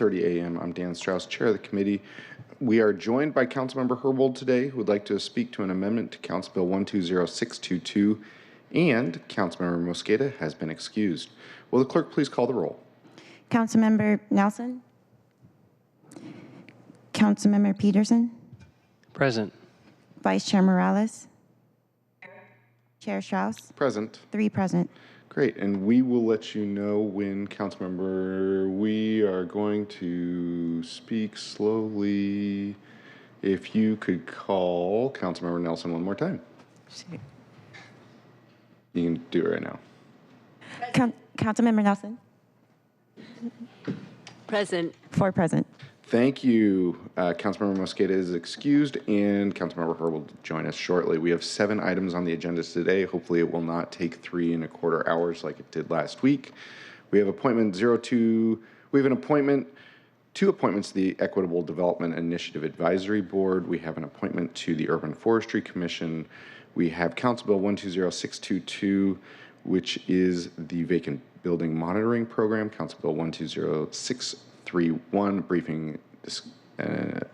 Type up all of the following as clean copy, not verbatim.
6:30 a.m. I'm Dan Strauss, Chair of the committee. We are joined by Councilmember Herbold today, who would like to speak to an amendment to Council Bill 120622, and Councilmember Mosqueda has been excused. Will the clerk please call the roll? Councilmember Nelson? Councilmember Peterson? Present. Vice Chair Morales? Chair Strauss? Present. 3 present. Great, and we will let you know when, Councilmember, we are going to speak slowly. If you could call Councilmember Nelson one more time. You can do it right now. Councilmember Nelson? Present. 4 present. Thank you. Councilmember Mosqueda is excused, and Councilmember Herbold will join us shortly. We have 7 items on the agenda today. Hopefully it will not take 3 1/4 hours like it did last week. We have appointment 02. We have an appointment, 2 appointments to the Equitable Development Initiative Advisory Board. We have an appointment to the Urban Forestry Commission. We have Council Bill 120622, which is the vacant building monitoring program. Council Bill 120631, briefing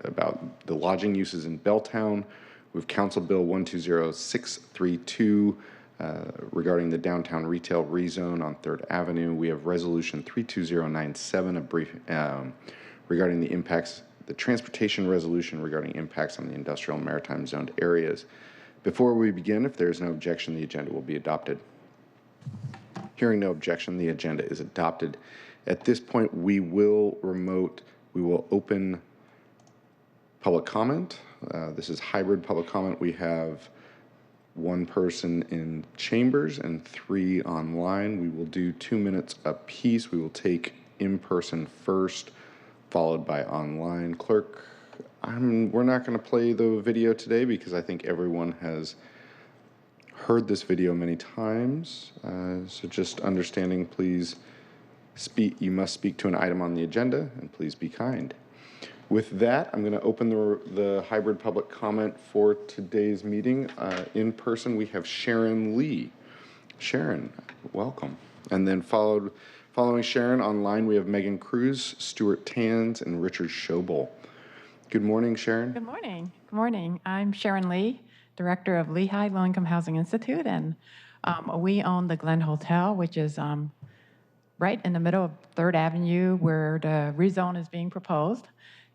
about the lodging uses in Belltown. We have Council Bill 120632 regarding the downtown retail rezone on 3rd Avenue. We have Resolution 32097, a brief regarding the impacts, the transportation resolution regarding impacts on the industrial and maritime zoned areas. Before we begin, if there is no objection, the agenda will be adopted. Hearing no objection, the agenda is adopted. At this point, we will open public comment. This is hybrid public comment. We have 1 person in chambers and 3 online. We will do 2 minutes apiece. We will take in-person first, followed by online. Clerk, we're not going to play the video today because I think everyone has heard this video many times. So just understanding, please you must speak to an item on the agenda, and please be kind. With that, I'm going to open the hybrid public comment for today's meeting. In person, we have Sharon Lee. Sharon, welcome. And then following Sharon online, we have Megan Cruz, Stuart Tanz, and Richard Schobel. Good morning, Sharon. Good morning. Good morning. I'm Sharon Lee, Director of Lehigh Low Income Housing Institute, and we own the Glen Hotel, which is right in the middle of 3rd Avenue where the rezone is being proposed.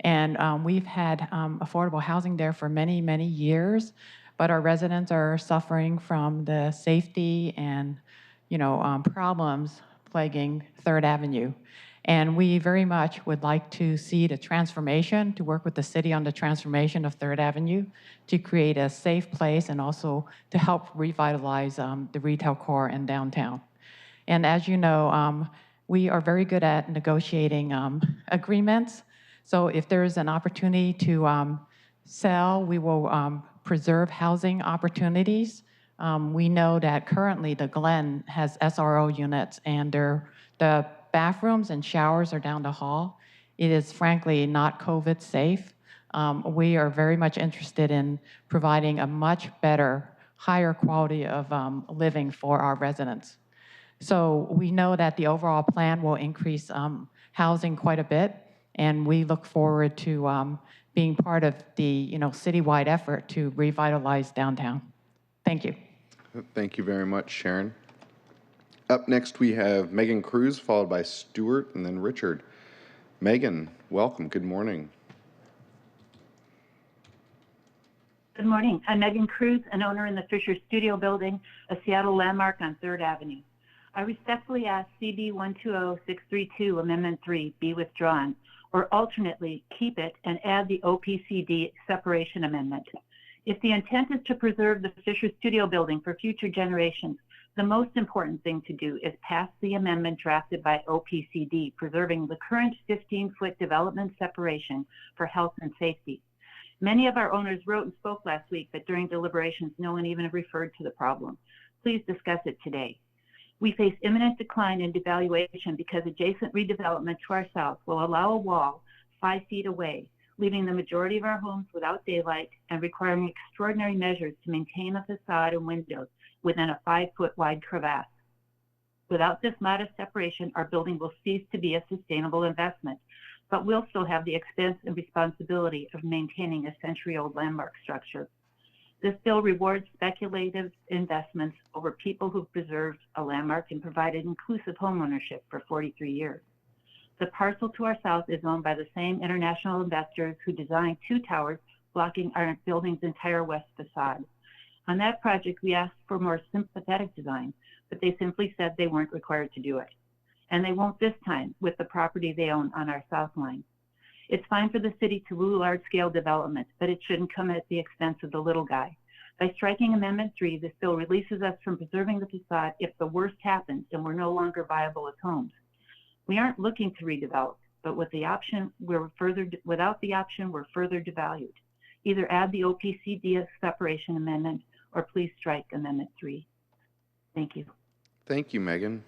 And we've had affordable housing there for many, many years, but our residents are suffering from the safety and, problems plaguing 3rd Avenue. And we very much would like to see the transformation, to work with the city on the transformation of 3rd Avenue, to create a safe place and also to help revitalize the retail core in downtown. And as you know, we are very good at negotiating agreements. So if there is an opportunity to sell, we will preserve housing opportunities. We know that currently the Glen has SRO units, and the bathrooms and showers are down the hall. It is frankly not COVID safe. We are very much interested in providing a much better, higher quality of living for our residents. So we know that the overall plan will increase housing quite a bit, and we look forward to being part of the citywide effort to revitalize downtown. Thank you. Thank you very much, Sharon. Up next, we have Megan Cruz, followed by Stuart, and then Richard. Megan, welcome. Good morning. Good morning. I'm Megan Cruz, an owner in the Fisher Studio Building, a Seattle landmark on 3rd Avenue. I respectfully ask CB 120632 Amendment 3 be withdrawn, or alternately keep it and add the OPCD separation amendment. If the intent is to preserve the Fisher Studio Building for future generations, the most important thing to do is pass the amendment drafted by OPCD, preserving the current 15-foot development separation for health and safety. Many of our owners wrote and spoke last week, but during deliberations, no one even referred to the problem. Please discuss it today. We face imminent decline in devaluation because adjacent redevelopment to our south will allow a wall 5 feet away, leaving the majority of our homes without daylight and requiring extraordinary measures to maintain a facade and windows within a 5-foot wide crevasse. Without this modest separation, our building will cease to be a sustainable investment. but will still have the expense and responsibility of maintaining a century-old landmark structure. This bill rewards speculative investments over people who've preserved a landmark and provided inclusive homeownership for 43 years. The parcel to our south is owned by the same international investors who designed 2 towers blocking our building's entire west facade. On that project, we asked for more sympathetic design, but they simply said they weren't required to do it. And they won't this time with the property they own on our south line. It's fine for the city to woo large-scale development, but it shouldn't come at the expense of the little guy. By striking Amendment 3, this bill releases us from preserving the facade if the worst happens and we're no longer viable as homes. We aren't looking to redevelop, but with the option, without the option, we're further devalued. Either add the OPCD separation amendment or please strike Amendment 3. Thank you. Thank you, Megan.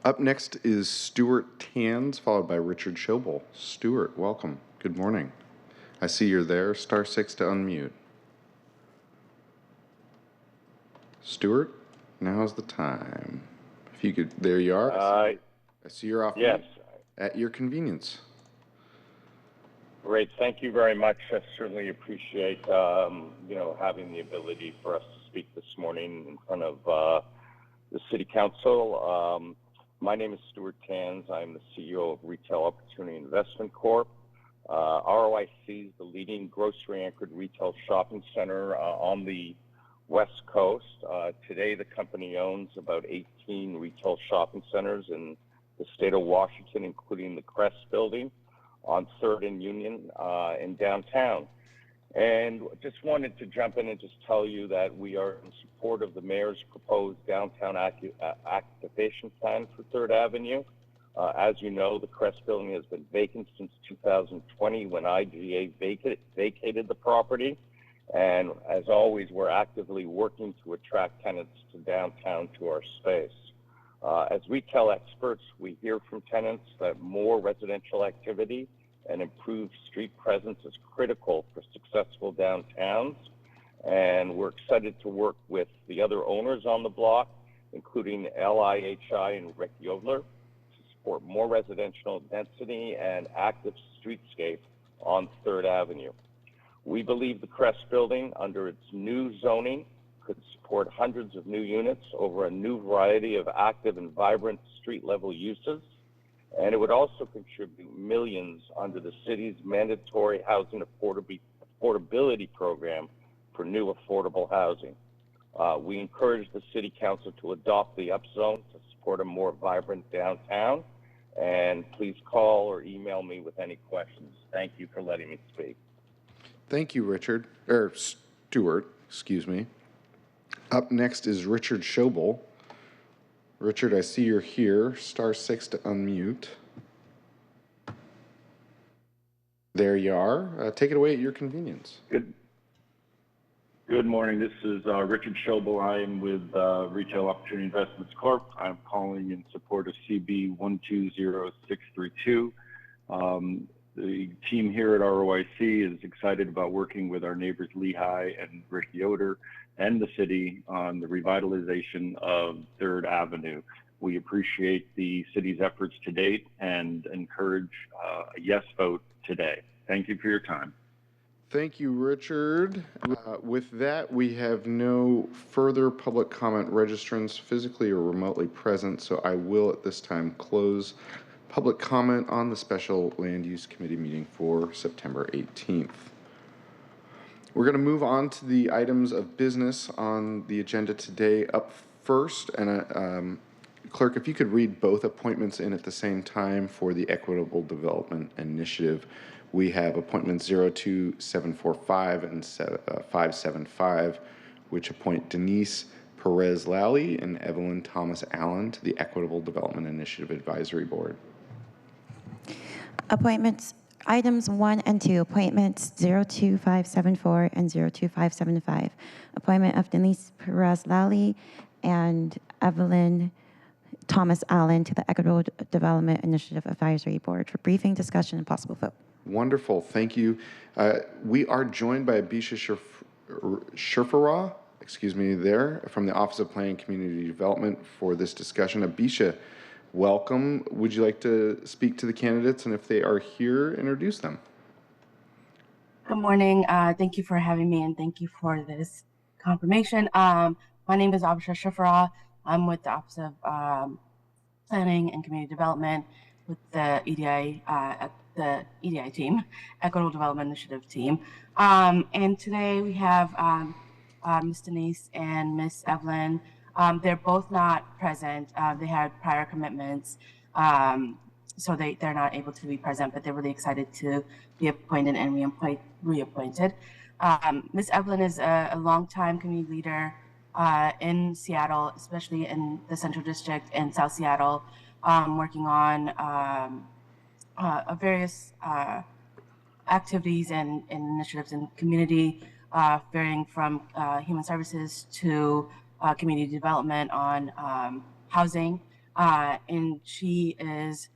Up next is Stuart Tanz, followed by Richard Schobel. Stuart, welcome. Good morning. I see you're there. *6 to unmute. Stuart, now's the time. If you could, there you are. I see you're off. Yes. At your convenience. Great. Thank you very much. I certainly appreciate, having the ability for us to speak this morning in front of the City Council. My name is Stuart Tanz. I'm the CEO of Retail Opportunity Investment Corp. ROIC is the leading grocery-anchored retail shopping center on the West Coast. Today, the company owns about 18 retail shopping centers in the state of Washington, including the Crest Building on 3rd and Union in downtown. And just wanted to jump in and just tell you that we are in support of the mayor's proposed downtown activation plan for 3rd Avenue. As you know, the Crest Building has been vacant since 2020 when IGA vacated the property. And as always, we're actively working to attract tenants to downtown to our space. As retail experts, we hear from tenants that more residential activity and improved street presence is critical for successful downtowns. And we're excited to work with the other owners on the block, including LIHI and Rick Yodler, to support more residential density and active streetscape on 3rd Avenue. We believe the Crest Building, under its new zoning, could support hundreds of new units over a new variety of active and vibrant street-level uses, and it would also contribute millions under the city's mandatory housing affordability program for new affordable housing. We encourage the City Council to adopt the upzone to support a more vibrant downtown, and please call or email me with any questions. Thank you for letting me speak. Thank you, Stuart, excuse me. Up next is Richard Schobel. Richard, I see you're here. *6 to unmute. There you are. Take it away at your convenience. Good morning. This is Richard Schobel. I am with Retail Opportunity Investments Corp. I'm calling in support of CB 120632. The team here at ROIC is excited about working with our neighbors Lehigh and Rick Yoder and the city on the revitalization of 3rd Avenue. We appreciate the city's efforts to date and encourage a yes vote today. Thank you for your time. Thank you, Richard. With that, we have no further public comment registrants physically or remotely present, so I will at this time close public comment on the Special Land Use Committee meeting for September 18th. We're going to move on to the items of business on the agenda today. Up first, and Clerk, if you could read both appointments in at the same time for the Equitable Development Initiative. We have appointments 02745 and 575, which appoint Denise Perez Lally and Evelyn Thomas Allen to the Equitable Development Initiative Advisory Board. Appointments, items 1 and 2, appointments 02574 and 02575. Appointment of Denise Perez Lally and Evelyn Thomas Allen to the Equitable Development Initiative Advisory Board for briefing, discussion, and possible vote. Wonderful. Thank you. We are joined by Abisha Shurfara, from the Office of Planning and Community Development for this discussion. Abisha, welcome. Would you like to speak to the candidates, and if they are here, introduce them? Good morning. Thank you for having me, and thank you for this confirmation. My name is Abhishek Shifra. I'm with the Office of Planning and Community Development with the EDI at the EDI team, Equitable Development Initiative team. And today we have Ms. Denise and Ms. Evelyn. They're both not present. They had prior commitments. So they're not able to be present, but they're really excited to be appointed and reappointed. Ms. Evelyn is a longtime community leader in Seattle, especially in the Central District and South Seattle, working on various activities and initiatives in the community, varying from human services to community development on housing. And she is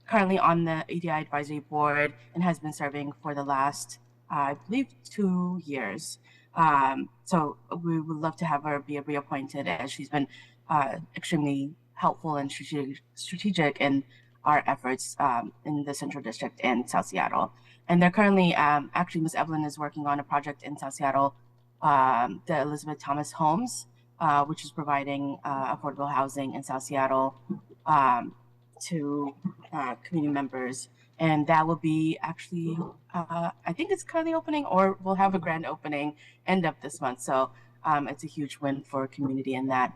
currently on the EDI advisory board and has been serving for the last, I believe, 2 years. So we would love to have her be reappointed, as she's been extremely helpful and strategic in our efforts in the Central District and South Seattle. And they're currently, actually, Ms. Evelyn is working on a project in South Seattle, the Elizabeth Thomas Homes, which is providing affordable housing in South Seattle to community members. And that will be actually, I think it's currently opening, or we'll have a grand opening end of this month. So it's a huge win for a community in that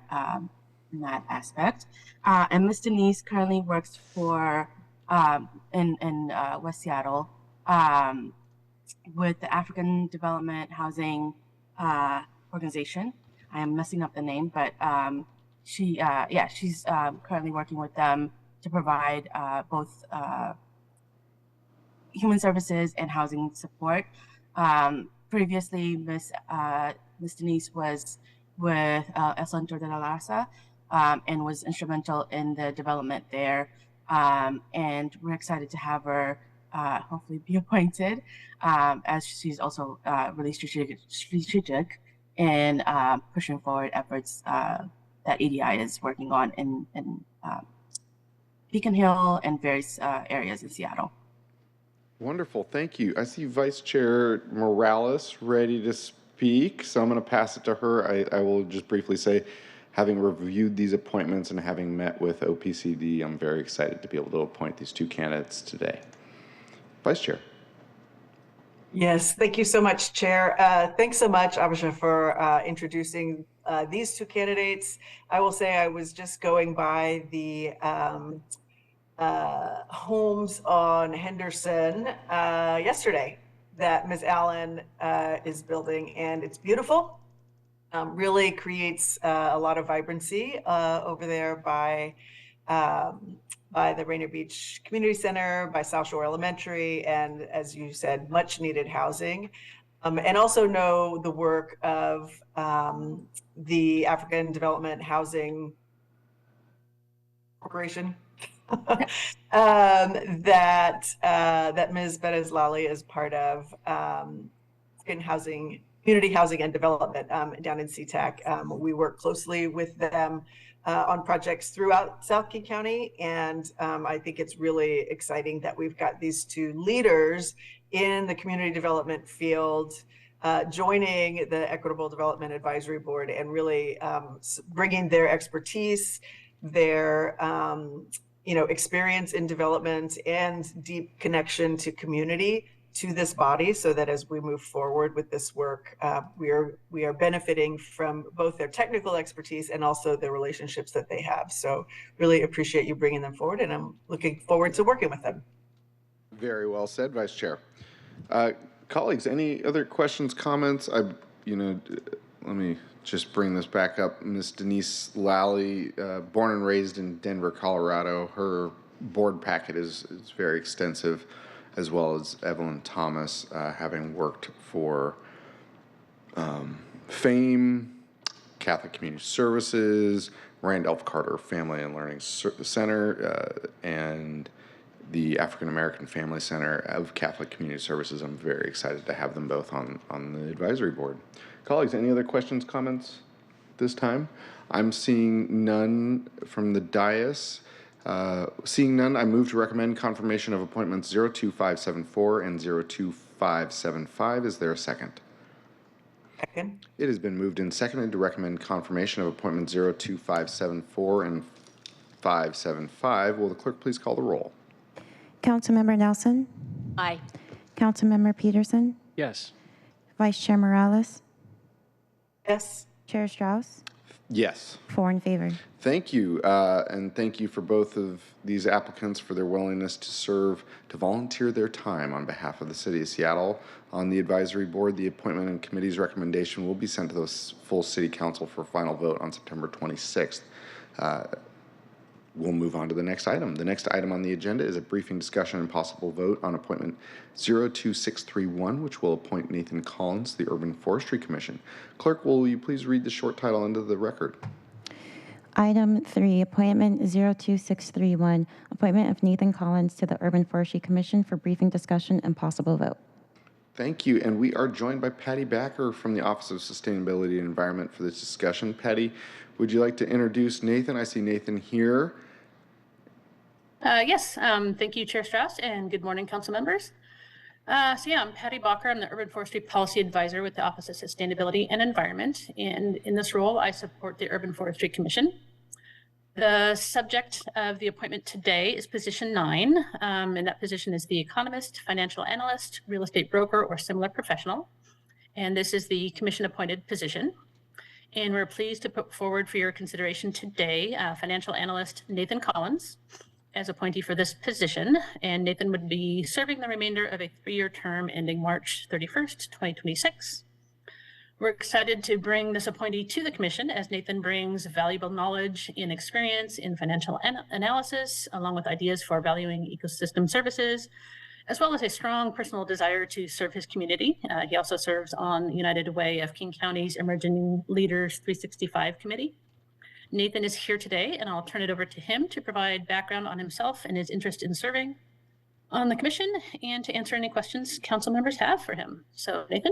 aspect. And Ms. Denise currently works for in West Seattle with the African Development Housing Organization. I am messing up the name, but she's currently working with them to provide both human services and housing support. Previously, Ms. Denise was with El Centro de la Raza and was instrumental in the development there. And we're excited to have her hopefully be appointed, as she's also really strategic in pushing forward efforts that EDI is working on in Beacon Hill and various areas in Seattle. Wonderful, thank you. I see Vice Chair Morales ready to speak, so I'm going to pass it to her. I will just briefly say, having reviewed these appointments and having met with OPCD, I'm very excited to be able to appoint these two candidates today. Vice Chair. Yes, thank you so much, Chair. Thanks so much, Abhishek, for introducing these two candidates. I will say I was just going by the homes on Henderson yesterday that Ms. Allen is building, and it's beautiful. Really creates a lot of vibrancy over there by the Rainier Beach Community Center, by South Shore Elementary, and as you said, much needed housing. And also know the work of the African Development Housing Corporation that Ms. Betez Lally is part of, in housing, community housing and development down in SeaTac. We work closely with them on projects throughout South King County, and I think it's really exciting that we've got these two leaders in the community development field joining the Equitable Development Advisory Board and really bringing their expertise, their experience in development and deep connection to community to this body, so that as we move forward with this work, we are benefiting from both their technical expertise and also the relationships that they have. So really appreciate you bringing them forward, and I'm looking forward to working with them. Very well said, Vice Chair. Colleagues, any other questions, comments? Let me just bring this back up. Ms. Denise Lally, born and raised in Denver, Colorado. Her board packet is very extensive, as well as Evelyn Thomas, having worked for FAME, Catholic Community Services, Randolph Carter Family and Learning Center, and the African American Family Center of Catholic Community Services. I'm very excited to have them both on the advisory board. Colleagues, any other questions, comments? this time? I'm seeing none from the dais. Seeing none, I move to recommend confirmation of appointments 02574 and 02575. Is there a second? Second. It has been moved and seconded to recommend confirmation of appointments 02574 and 575. Will the clerk please call the roll? Councilmember Nelson? Aye. Councilmember Peterson? Yes. Vice Chair Morales? Yes. Chair Strauss? Yes. 4 in favor. Thank you, and thank you for both of these applicants for their willingness to serve, to volunteer their time on behalf of the City of Seattle. On the advisory board, the appointment and committee's recommendation will be sent to the full City Council for final vote on September 26th. We'll move on to the next item. The next item on the agenda is a briefing discussion and possible vote on appointment 02631, which will appoint Nathan Collins to the Urban Forestry Commission. Clerk, will you please read the short title into the record? Item 3, appointment 02631, appointment of Nathan Collins to the Urban Forestry Commission for briefing discussion and possible vote. Thank you. And we are joined by Patty Backer from the Office of Sustainability and Environment for this discussion. Patty, would you like to introduce Nathan? I see Nathan here. Yes, thank you, Chair Strauss, and good morning, council members. I'm Patty Bacher. I'm the Urban Forestry Policy Advisor with the Office of Sustainability and Environment. And in this role, I support the Urban Forestry Commission. The subject of the appointment today is position 9, and that position is the economist, financial analyst, real estate broker, or similar professional. And this is the commission appointed position. And we're pleased to put forward for your consideration today, financial analyst Nathan Collins as appointee for this position. And Nathan would be serving the remainder of a 3-year term ending March 31st, 2026. We're excited to bring this appointee to the commission as Nathan brings valuable knowledge and experience in financial analysis, along with ideas for valuing ecosystem services, as well as a strong personal desire to serve his community. He also serves on United Way of King County's Emerging Leaders 365 Committee. Nathan is here today, and I'll turn it over to him to provide background on himself and his interest in serving on the commission and to answer any questions council members have for him. So, Nathan?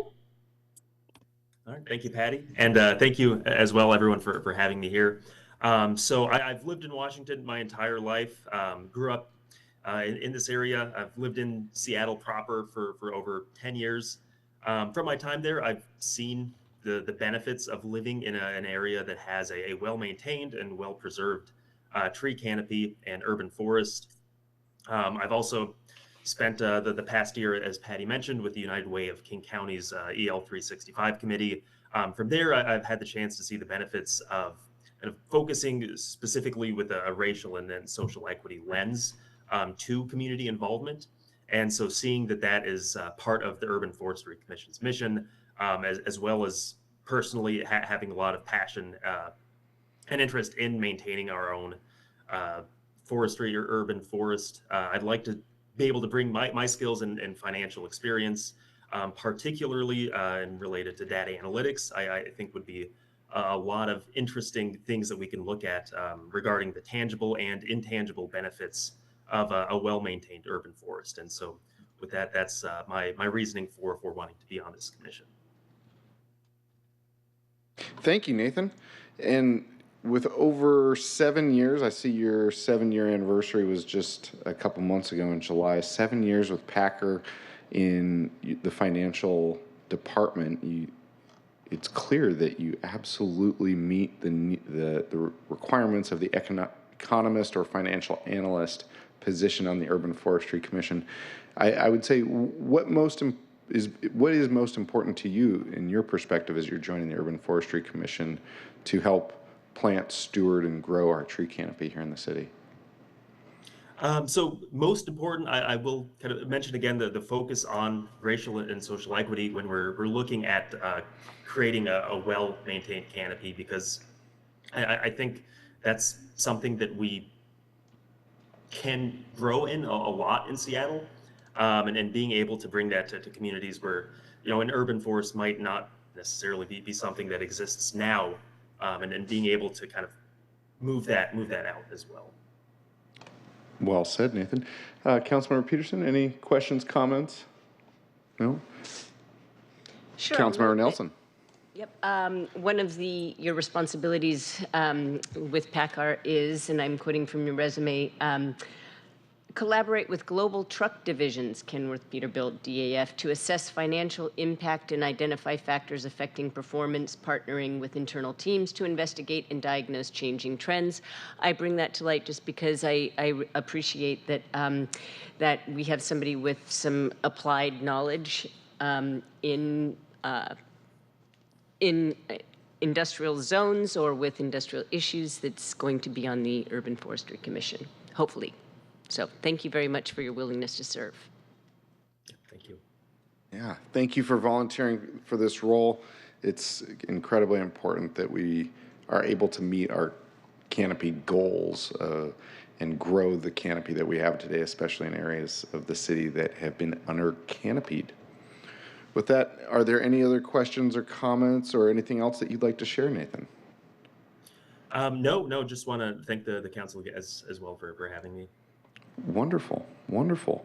All right, thank you, Patty. And thank you as well, everyone, for having me here. I've lived in Washington my entire life, grew up in this area. I've lived in Seattle proper for over 10 years. From my time there, I've seen the benefits of living in an area that has a well-maintained and well-preserved tree canopy and urban forest. I've also spent the past year, as Patty mentioned, with the United Way of King County's EL 365 committee. From there, I've had the chance to see the benefits of kind of focusing specifically with a racial and then social equity lens to community involvement. And so seeing that is part of the Urban Forestry Commission's mission, as well as personally having a lot of passion and interest in maintaining our own forestry or urban forest. I'd like to be able to bring my skills and financial experience, particularly and related to data analytics. I think would be a lot of interesting things that we can look at regarding the tangible and intangible benefits of a well-maintained urban forest. And so with that, that's my reasoning for wanting to be on this commission. Thank you, Nathan. And with over 7 years, I see your 7-year anniversary was just a couple months ago in July. 7 years with Packer in the financial department. It's clear that you absolutely meet the requirements of the economist or financial analyst position on the Urban Forestry Commission. I would say what is most important to you in your perspective as you're joining the Urban Forestry Commission to help plant, steward, and grow our tree canopy here in the city? So most important, I will kind of mention again the focus on racial and social equity when we're looking at creating a well-maintained canopy, because I think that's something that we can grow in a lot in Seattle, and being able to bring that to communities where, an urban forest might not necessarily be something that exists now, and being able to kind of move that out as well. Well said, Nathan. Councilmember Peterson, any questions, comments? No? Sure. Councilmember Nelson. Yep. One of your responsibilities with PACCAR is, and I'm quoting from your resume, collaborate with global truck divisions, Kenworth, Peterbilt, DAF, to assess financial impact and identify factors affecting performance, partnering with internal teams to investigate and diagnose changing trends. I bring that to light just because I appreciate that that we have somebody with some applied knowledge in industrial zones or with industrial issues that's going to be on the Urban Forestry Commission, hopefully. So thank you very much for your willingness to serve. Thank you. Yeah, thank you for volunteering for this role. It's incredibly important that we are able to meet our canopy goals and grow the canopy that we have today, especially in areas of the city that have been under-canopied. With that, are there any other questions or comments or anything else that you'd like to share, Nathan? No, just want to thank the council as well for having me. Wonderful, wonderful.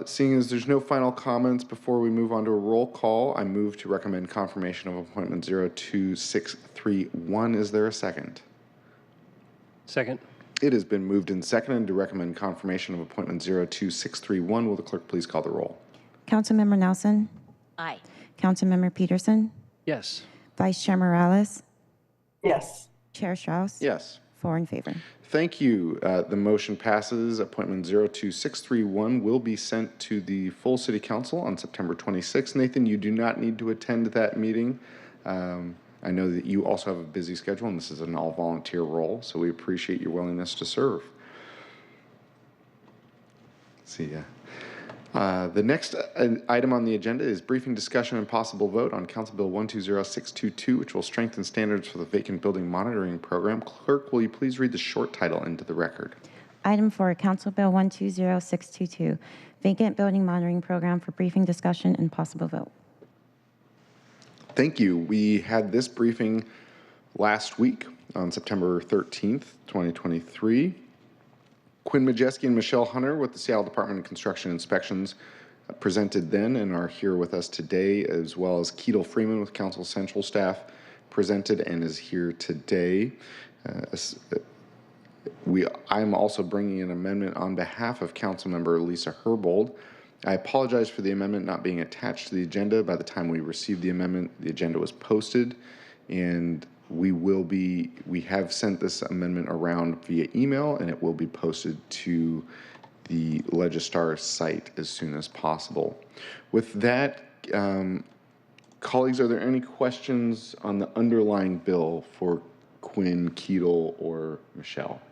Seeing as there's no final comments before we move on to a roll call, I move to recommend confirmation of appointment 02631. Is there a second? Second. It has been moved and seconded to recommend confirmation of appointment 02631. Will the clerk please call the roll? Councilmember Nelson? Aye. Councilmember Peterson? Yes. Vice Chair Morales? Yes. Chair Strauss? Yes. 4 in favor. Thank you. The motion passes. Appointment 02631 will be sent to the full City Council on September 26th. Nathan, you do not need to attend that meeting. I know that you also have a busy schedule, and this is an all-volunteer role, so we appreciate your willingness to serve. See ya. The next item on the agenda is briefing, discussion, and possible vote on Council Bill 120622, which will strengthen standards for the vacant building monitoring program. Clerk, will you please read the short title into the record? Item 4, Council Bill 120622, Vacant Building Monitoring Program for briefing, discussion, and possible vote. Thank you. We had this briefing last week on September 13th, 2023. Quinn Majeski and Michelle Hunter with the Seattle Department of Construction Inspections presented then and are here with us today, as well as Keatle Freeman with Council Central staff presented and is here today. I'm also bringing an amendment on behalf of Councilmember Lisa Herbold. I apologize for the amendment not being attached to the agenda. By the time we received the amendment, the agenda was posted, and we have sent this amendment around via email, and it will be posted to the Legistar site as soon as possible. With that, colleagues, are there any questions on the underlying bill for Quinn, Keatle, or Michelle?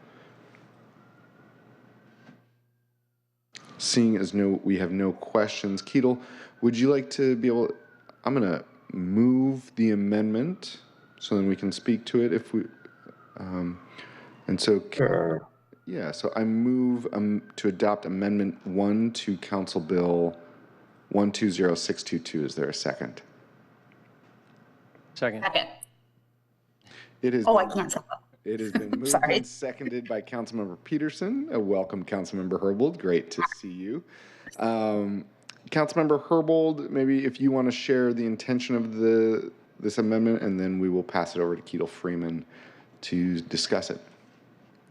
Seeing as we have no questions, Keatle, would you like to be able? I'm going to move the amendment so then we can speak to it if we. And so, Sure. Yeah. So I move to adopt Amendment 1 to Council Bill 120622. Is there a second? Second. Second. It is. I can't say that. It has been moved Sorry. and seconded by Councilmember Peterson. Welcome, Councilmember Herbold. Great to see you. Councilmember Herbold, maybe if you want to share the intention of this amendment, and then we will pass it over to Keatle Freeman to discuss it.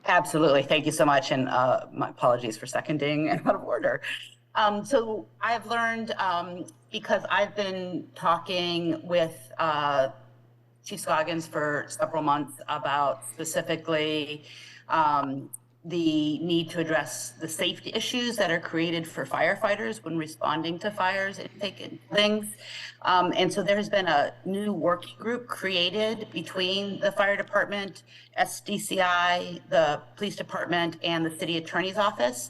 Absolutely. Thank you so much. And my apologies for seconding and out of order. So I've learned, because I've been talking with Chief Scoggins for several months about specifically the need to address the safety issues that are created for firefighters when responding to fires and vacant buildings. And so there's been a new working group created between the fire department, SDCI, the police department, and the city attorney's office.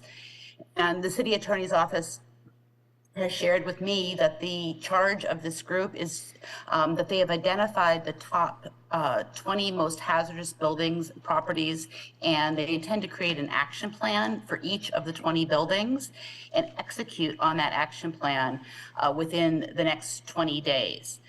And the city attorney's office has shared with me that the charge of this group is that they have identified the top 20 most hazardous buildings and properties, and they intend to create an action plan for each of the 20 buildings and execute on that action plan within the next 20 days.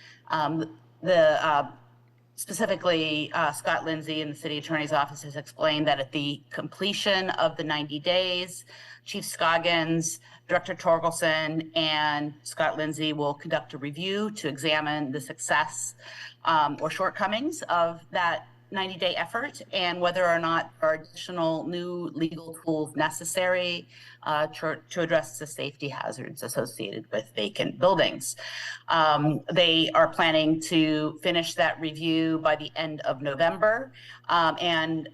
Specifically, Scott Lindsay in the city attorney's office has explained that at the completion of the 90 days, Chief Scoggins, Director Torgelson, and Scott Lindsay will conduct a review to examine the success or shortcomings of that 90-day effort, and whether or not there are additional new legal tools necessary to address the safety hazards associated with vacant buildings. They are planning to finish that review by the end of November, and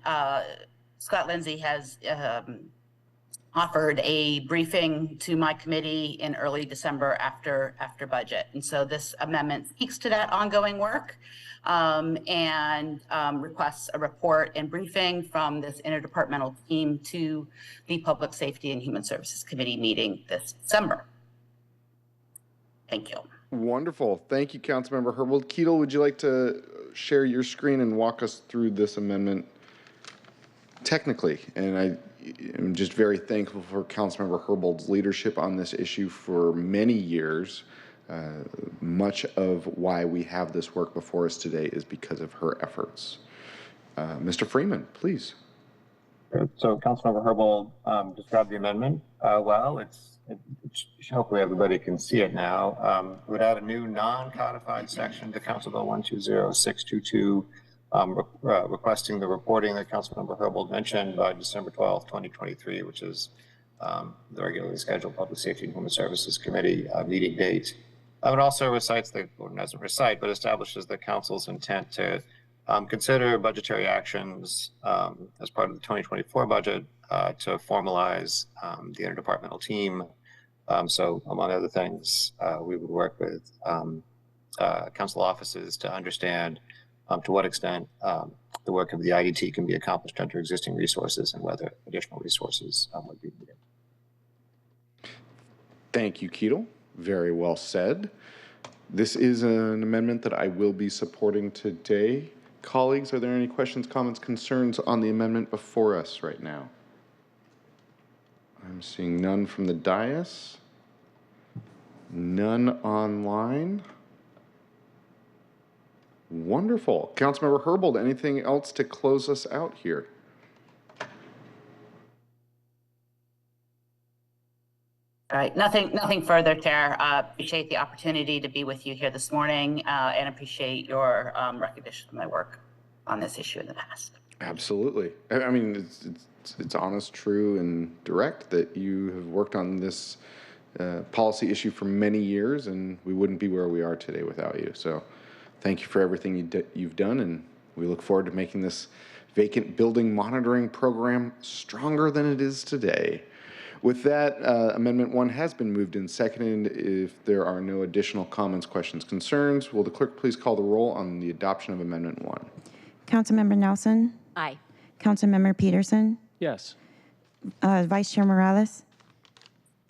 Scott Lindsay has offered a briefing to my committee in early December after budget. And so this amendment speaks to that ongoing work and requests a report and briefing from this interdepartmental team to the Public Safety and Human Services Committee meeting this December. Thank you. Wonderful. Thank you, Councilmember Herbold. Keatle, would you like to share your screen and walk us through this amendment technically? And I am just very thankful for Councilmember Herbold's leadership on this issue for many years. Much of why we have this work before us today is because of her efforts. Mr. Freeman, please. So Councilmember Herbold described the amendment well. Hopefully everybody can see it now. It would add a new non-codified section to Council Bill 120622, requesting the reporting that Councilmember Herbold mentioned by December 12, 2023, which is the regularly scheduled Public Safety and Human Services Committee meeting date. It also recites doesn't recite, but establishes the Council's intent to consider budgetary actions as part of the 2024 budget to formalize the interdepartmental team. So among other things, we would work with council offices to understand to what extent the work of the IDT can be accomplished under existing resources and whether additional resources would be needed. Thank you, Keatle. Very well said. This is an amendment that I will be supporting today. Colleagues, are there any questions, comments, concerns on the amendment before us right now? I'm seeing none from the dais, none online. Wonderful. Councilmember Herbold, anything else to close us out here? All right, nothing further, Chair. Appreciate the opportunity to be with you here this morning and appreciate your recognition of my work on this issue in the past. Absolutely. I mean, it's honest, true, and direct that you have worked on this policy issue for many years, and we wouldn't be where we are today without you. So thank you for everything you've done, and we look forward to making this vacant building monitoring program stronger than it is today. With that, Amendment 1 has been moved and seconded. If there are no additional comments, questions, concerns, will the clerk please call the roll on the adoption of Amendment 1? Councilmember Nelson? Aye. Councilmember Peterson? Yes. Vice Chair Morales?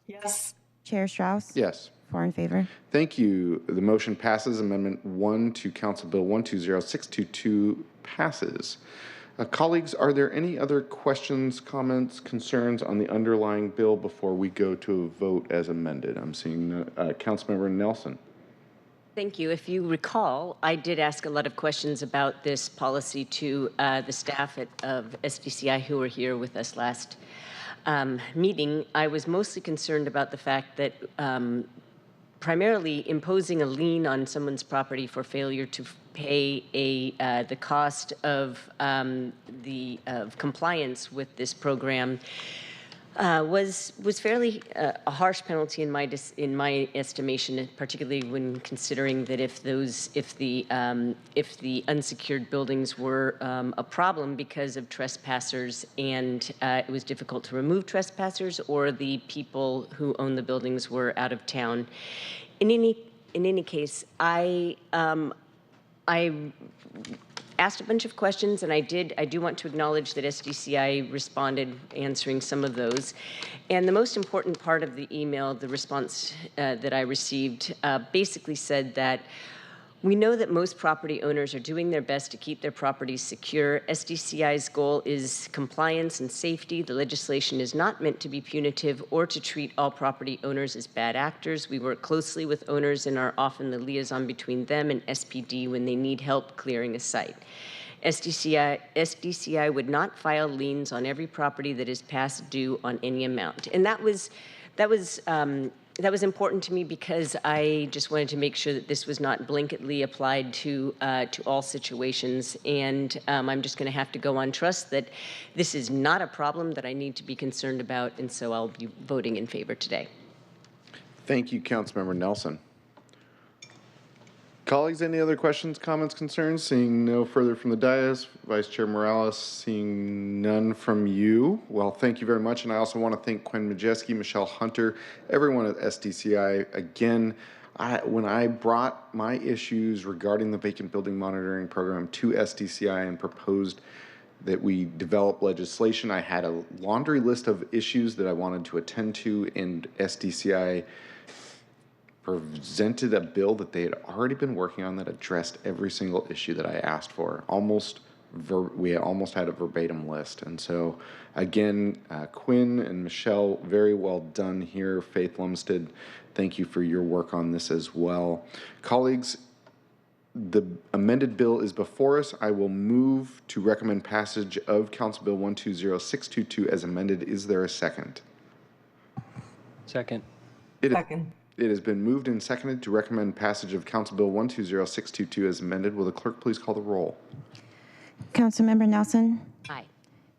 Yes. Chair Strauss? Yes. 4 in favor. Thank you. The motion passes. Amendment 1 to Council Bill 120622 passes. Colleagues, are there any other questions, comments, concerns on the underlying bill before we go to a vote as amended? I'm seeing Councilmember Nelson. Thank you. If you recall, I did ask a lot of questions about this policy to the staff of SDCI who were here with us last meeting. I was mostly concerned about the fact that primarily imposing a lien on someone's property for failure to pay the cost of compliance with this program was fairly a harsh penalty in my estimation, particularly when considering that if the unsecured buildings were a problem because of trespassers and it was difficult to remove trespassers, or the people who own the buildings were out of town. In any case, I asked a bunch of questions, and I do want to acknowledge that SDCI responded, answering some of those. And the most important part of the email, the response that I received, basically said that we know that most property owners are doing their best to keep their properties secure. SDCI's goal is compliance and safety. The legislation is not meant to be punitive or to treat all property owners as bad actors. We work closely with owners and are often the liaison between them and SPD when they need help clearing a site. SDCI would not file liens on every property that is past due on any amount. And that was that was important to me because I just wanted to make sure that this was not blanketly applied to all situations. And I'm just going to have to go on trust that this is not a problem that I need to be concerned about. And so I'll be voting in favor today. Thank you, Councilmember Nelson. Colleagues, any other questions, comments, concerns? Seeing no further from the dais, Vice Chair Morales, seeing none from you. Well, thank you very much. And I also want to thank Quinn Majeski, Michelle Hunter, everyone at SDCI. Again, when I brought my issues regarding the vacant building monitoring program to SDCI and proposed that we develop legislation, I had a laundry list of issues that I wanted to attend to, and SDCI presented a bill that they had already been working on that addressed every single issue that I asked for. We almost had a verbatim list. And so, again, Quinn and Michelle, very well done here. Faith Lumsted, thank you for your work on this as well. Colleagues, the amended bill is before us. I will move to recommend passage of Council Bill 120622 as amended. Is there a second? Second. Second. It has been moved and seconded to recommend passage of Council Bill 120622 as amended. Will the clerk please call the roll? Councilmember Nelson? Aye.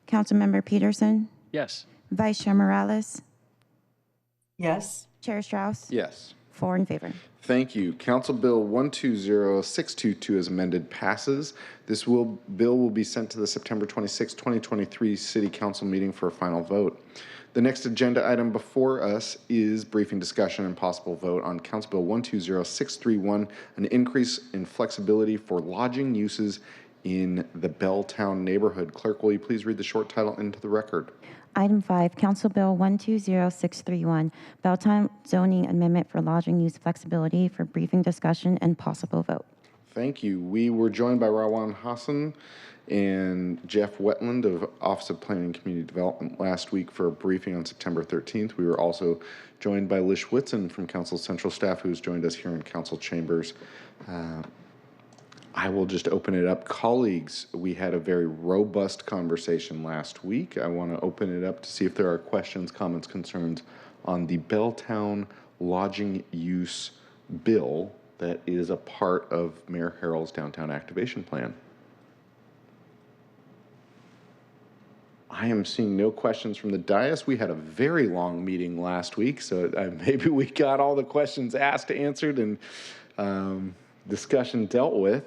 Councilmember Peterson? Yes. Vice Chair Morales? Yes. Chair Strauss? Yes. 4 in favor. Thank you. Council Bill 120622 as amended passes. This bill will be sent to the September 26, 2023 City Council meeting for a final vote. The next agenda item before us is briefing, discussion, and possible vote on Council Bill 120631, an increase in flexibility for lodging uses in the Belltown neighborhood. Clerk, will you please read the short title into the record? Item 5, Council Bill 120631, Belltown zoning amendment for lodging use flexibility for briefing, discussion, and possible vote. Thank you. We were joined by Rawan Hassan and Jeff Wetland of Office of Planning and Community Development last week for a briefing on September 13th. We were also joined by Lish Whitson from Council Central Staff, who's joined us here in Council Chambers. I will just open it up. Colleagues, we had a very robust conversation last week. I want to open it up to see if there are questions, comments, concerns on the Belltown lodging use bill that is a part of Mayor Harrell's downtown activation plan. I am seeing no questions from the dais. We had a very long meeting last week, so maybe we got all the questions asked, answered, and discussion dealt with.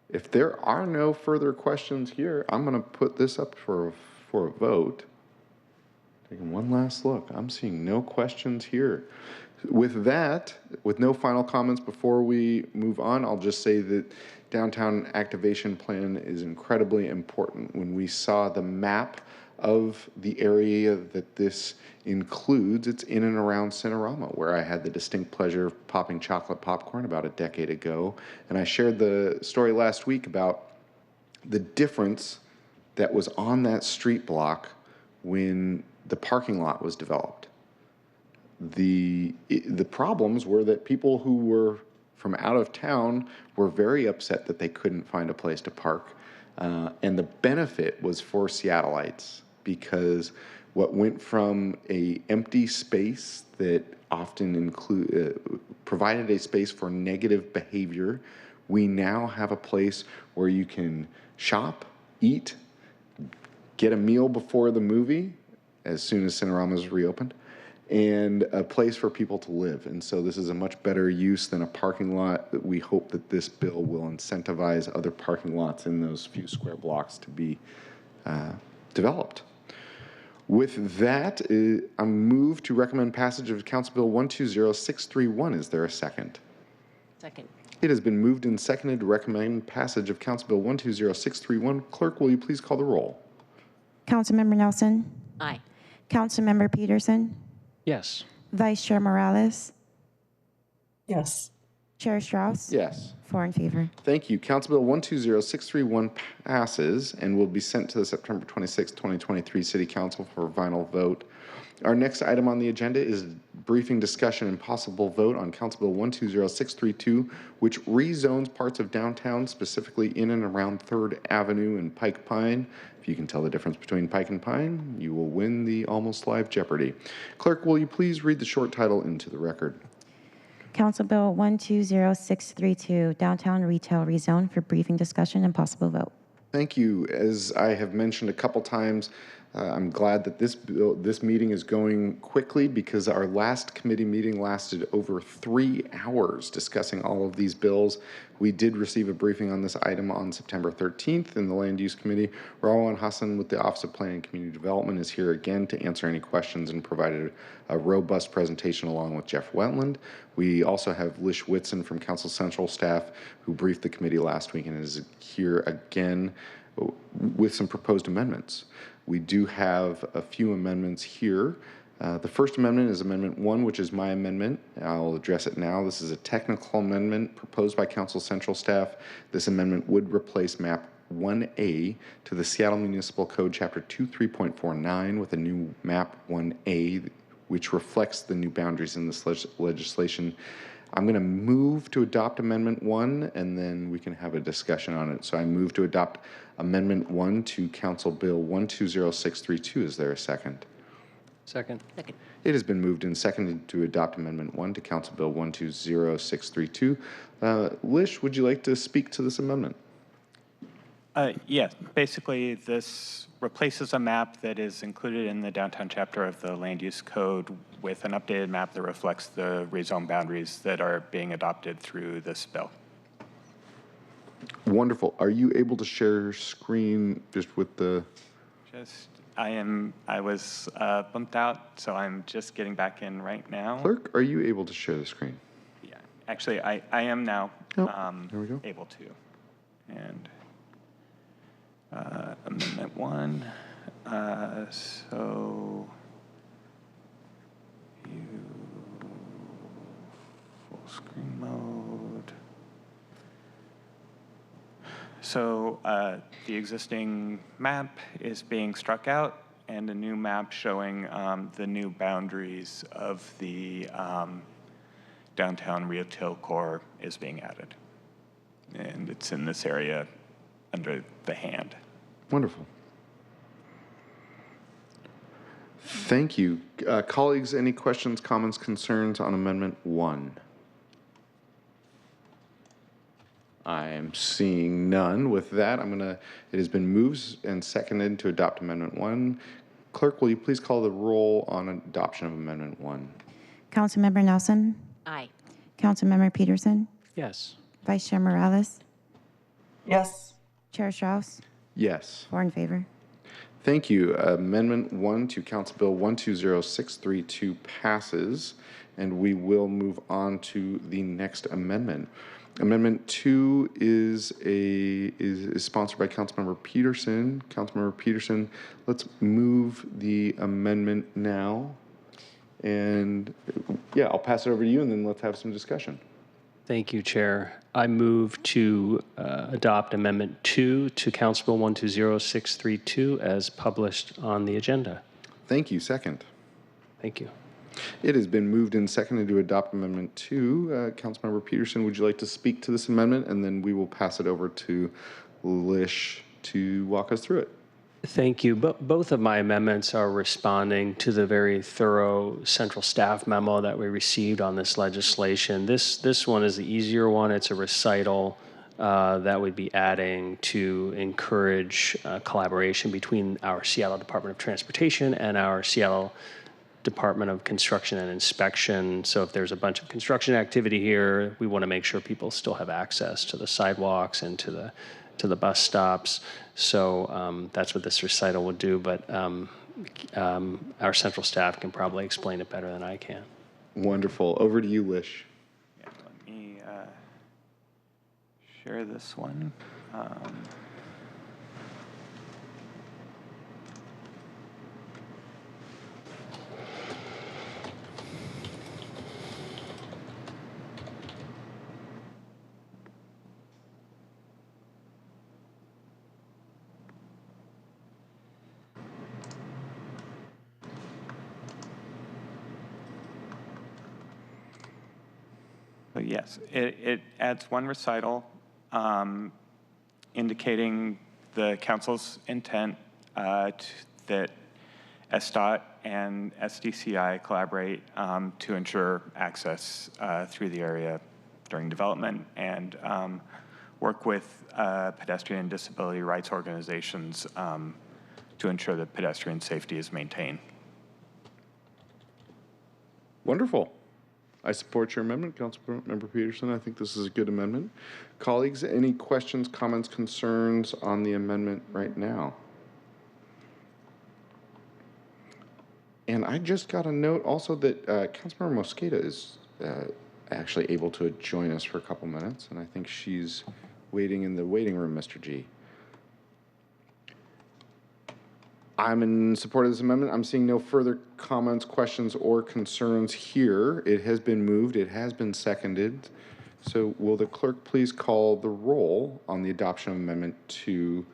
If there are no further questions here, I'm going to put this up for a vote. Taking one last look. I'm seeing no questions here. With that, with no final comments before we move on, I'll just say that downtown activation plan is incredibly important. When we saw the map of the area that this includes, it's in and around Cinerama, where I had the distinct pleasure of popping chocolate popcorn about a decade ago. And I shared the story last week about the difference that was on that street block when the parking lot was developed. The problems were that people who were from out of town were very upset that they couldn't find a place to park. And the benefit was for Seattleites, because what went from a empty space that often provided a space for negative behavior, we now have a place where you can shop, eat, get a meal before the movie as soon as Cinerama is reopened, and a place for people to live. And so this is a much better use than a parking lot. That we hope that this bill will incentivize other parking lots in those few square blocks to be developed. With that, I move to recommend passage of Council Bill 120631. Is there a second? Second. It has been moved and seconded to recommend passage of Council Bill 120631. Clerk, will you please call the roll? Councilmember Nelson? Aye. Councilmember Peterson? Yes. Vice Chair Morales? Yes. Chair Strauss? Yes. 4 in favor. Thank you. Council Bill 120631 passes and will be sent to the September 26, 2023 City Council for a final vote. Our next item on the agenda is briefing discussion and possible vote on Council Bill 120632, which rezones parts of downtown, specifically in and around 3rd Avenue and Pike Pine. If you can tell the difference between Pike and Pine, you will win the almost live Jeopardy. Clerk, will you please read the short title into the record? Council Bill 120632, downtown retail rezone, for briefing discussion and possible vote. Thank you. As I have mentioned a couple times, I'm glad that this meeting is going quickly because our last committee meeting lasted over 3 hours discussing all of these bills. We did receive a briefing on this item on September 13th in the Land Use Committee. Rawan Hassan with the Office of Planning and Community Development is here again to answer any questions and provided a robust presentation along with Jeff Wetland. We also have Lish Whitson from Council Central staff who briefed the committee last week and is here again with some proposed amendments. We do have a few amendments here. The first amendment is Amendment 1, which is my amendment. I'll address it now. This is a technical amendment proposed by Council Central staff. This amendment would replace map 1A to the Seattle Municipal Code Chapter 23.49 with a new map 1A, which reflects the new boundaries in this legislation. I'm going to move to adopt Amendment 1, and then we can have a discussion on it. So I move to adopt Amendment 1 to Council Bill 120632. Is there a second? Second. Second. It has been moved and seconded to adopt Amendment 1 to Council Bill 120632. Lish, would you like to speak to this amendment? Yes. Basically, this replaces a map that is included in the downtown chapter of the Land Use Code with an updated map that reflects the rezone boundaries that are being adopted through this bill. Wonderful. Are you able to share your screen just with the... I was bumped out, so I'm just getting back in right now. Clerk, are you able to share the screen? Yeah. Actually, I am now there we go. able to. And Amendment 1. So view full screen mode. So the existing map is being struck out, and a new map showing the new boundaries of the downtown retail core is being added. And it's in this area under the hand. Wonderful. Thank you. Colleagues, any questions, comments, concerns on Amendment 1? I'm seeing none. With that, it has been moved and seconded to adopt Amendment 1. Clerk, will you please call the roll on adoption of Amendment 1? Councilmember Nelson? Aye. Councilmember Peterson? Yes. Vice Chair Morales? Yes. Chair Strauss? Yes. 4 in favor. Thank you. Amendment 1 to Council Bill 120632 passes, and we will move on to the next amendment. Amendment 2 is sponsored by Councilmember Peterson. Councilmember Peterson, let's move the amendment now. And yeah, I'll pass it over to you, and then let's have some discussion. Thank you, Chair. I move to adopt Amendment 2 to Council Bill 120632 as published on the agenda. Thank you. Second. Thank you. It has been moved and seconded to adopt Amendment 2. Councilmember Peterson, would you like to speak to this amendment? And then we will pass it over to Lish to walk us through it. Thank you. Both of my amendments are responding to the very thorough central staff memo that we received on this legislation. This one is the easier one. It's a recital that we'd be adding to encourage collaboration between our Seattle Department of Transportation and our Seattle Department of Construction and Inspection. So if there's a bunch of construction activity here, we want to make sure people still have access to the sidewalks and to the bus stops. So that's what this recital would do, but our central staff can probably explain it better than I can. Wonderful. Over to you, Lish. Yeah, let me share this one. So yes, it adds one recital indicating the council's intent that SDOT and SDCI collaborate to ensure access through the area during development and work with pedestrian and disability rights organizations to ensure that pedestrian safety is maintained. Wonderful. I support your amendment, Councilmember Peterson. I think this is a good amendment. Colleagues, any questions, comments, concerns on the amendment right now? And I just got a note also that Councilmember Mosqueda is actually able to join us for a couple minutes, and I think she's waiting in the waiting room, Mr. G. I'm in support of this amendment. I'm seeing no further comments, questions, or concerns here. It has been moved. It has been seconded. So will the clerk please call the roll on the adoption of Amendment 2?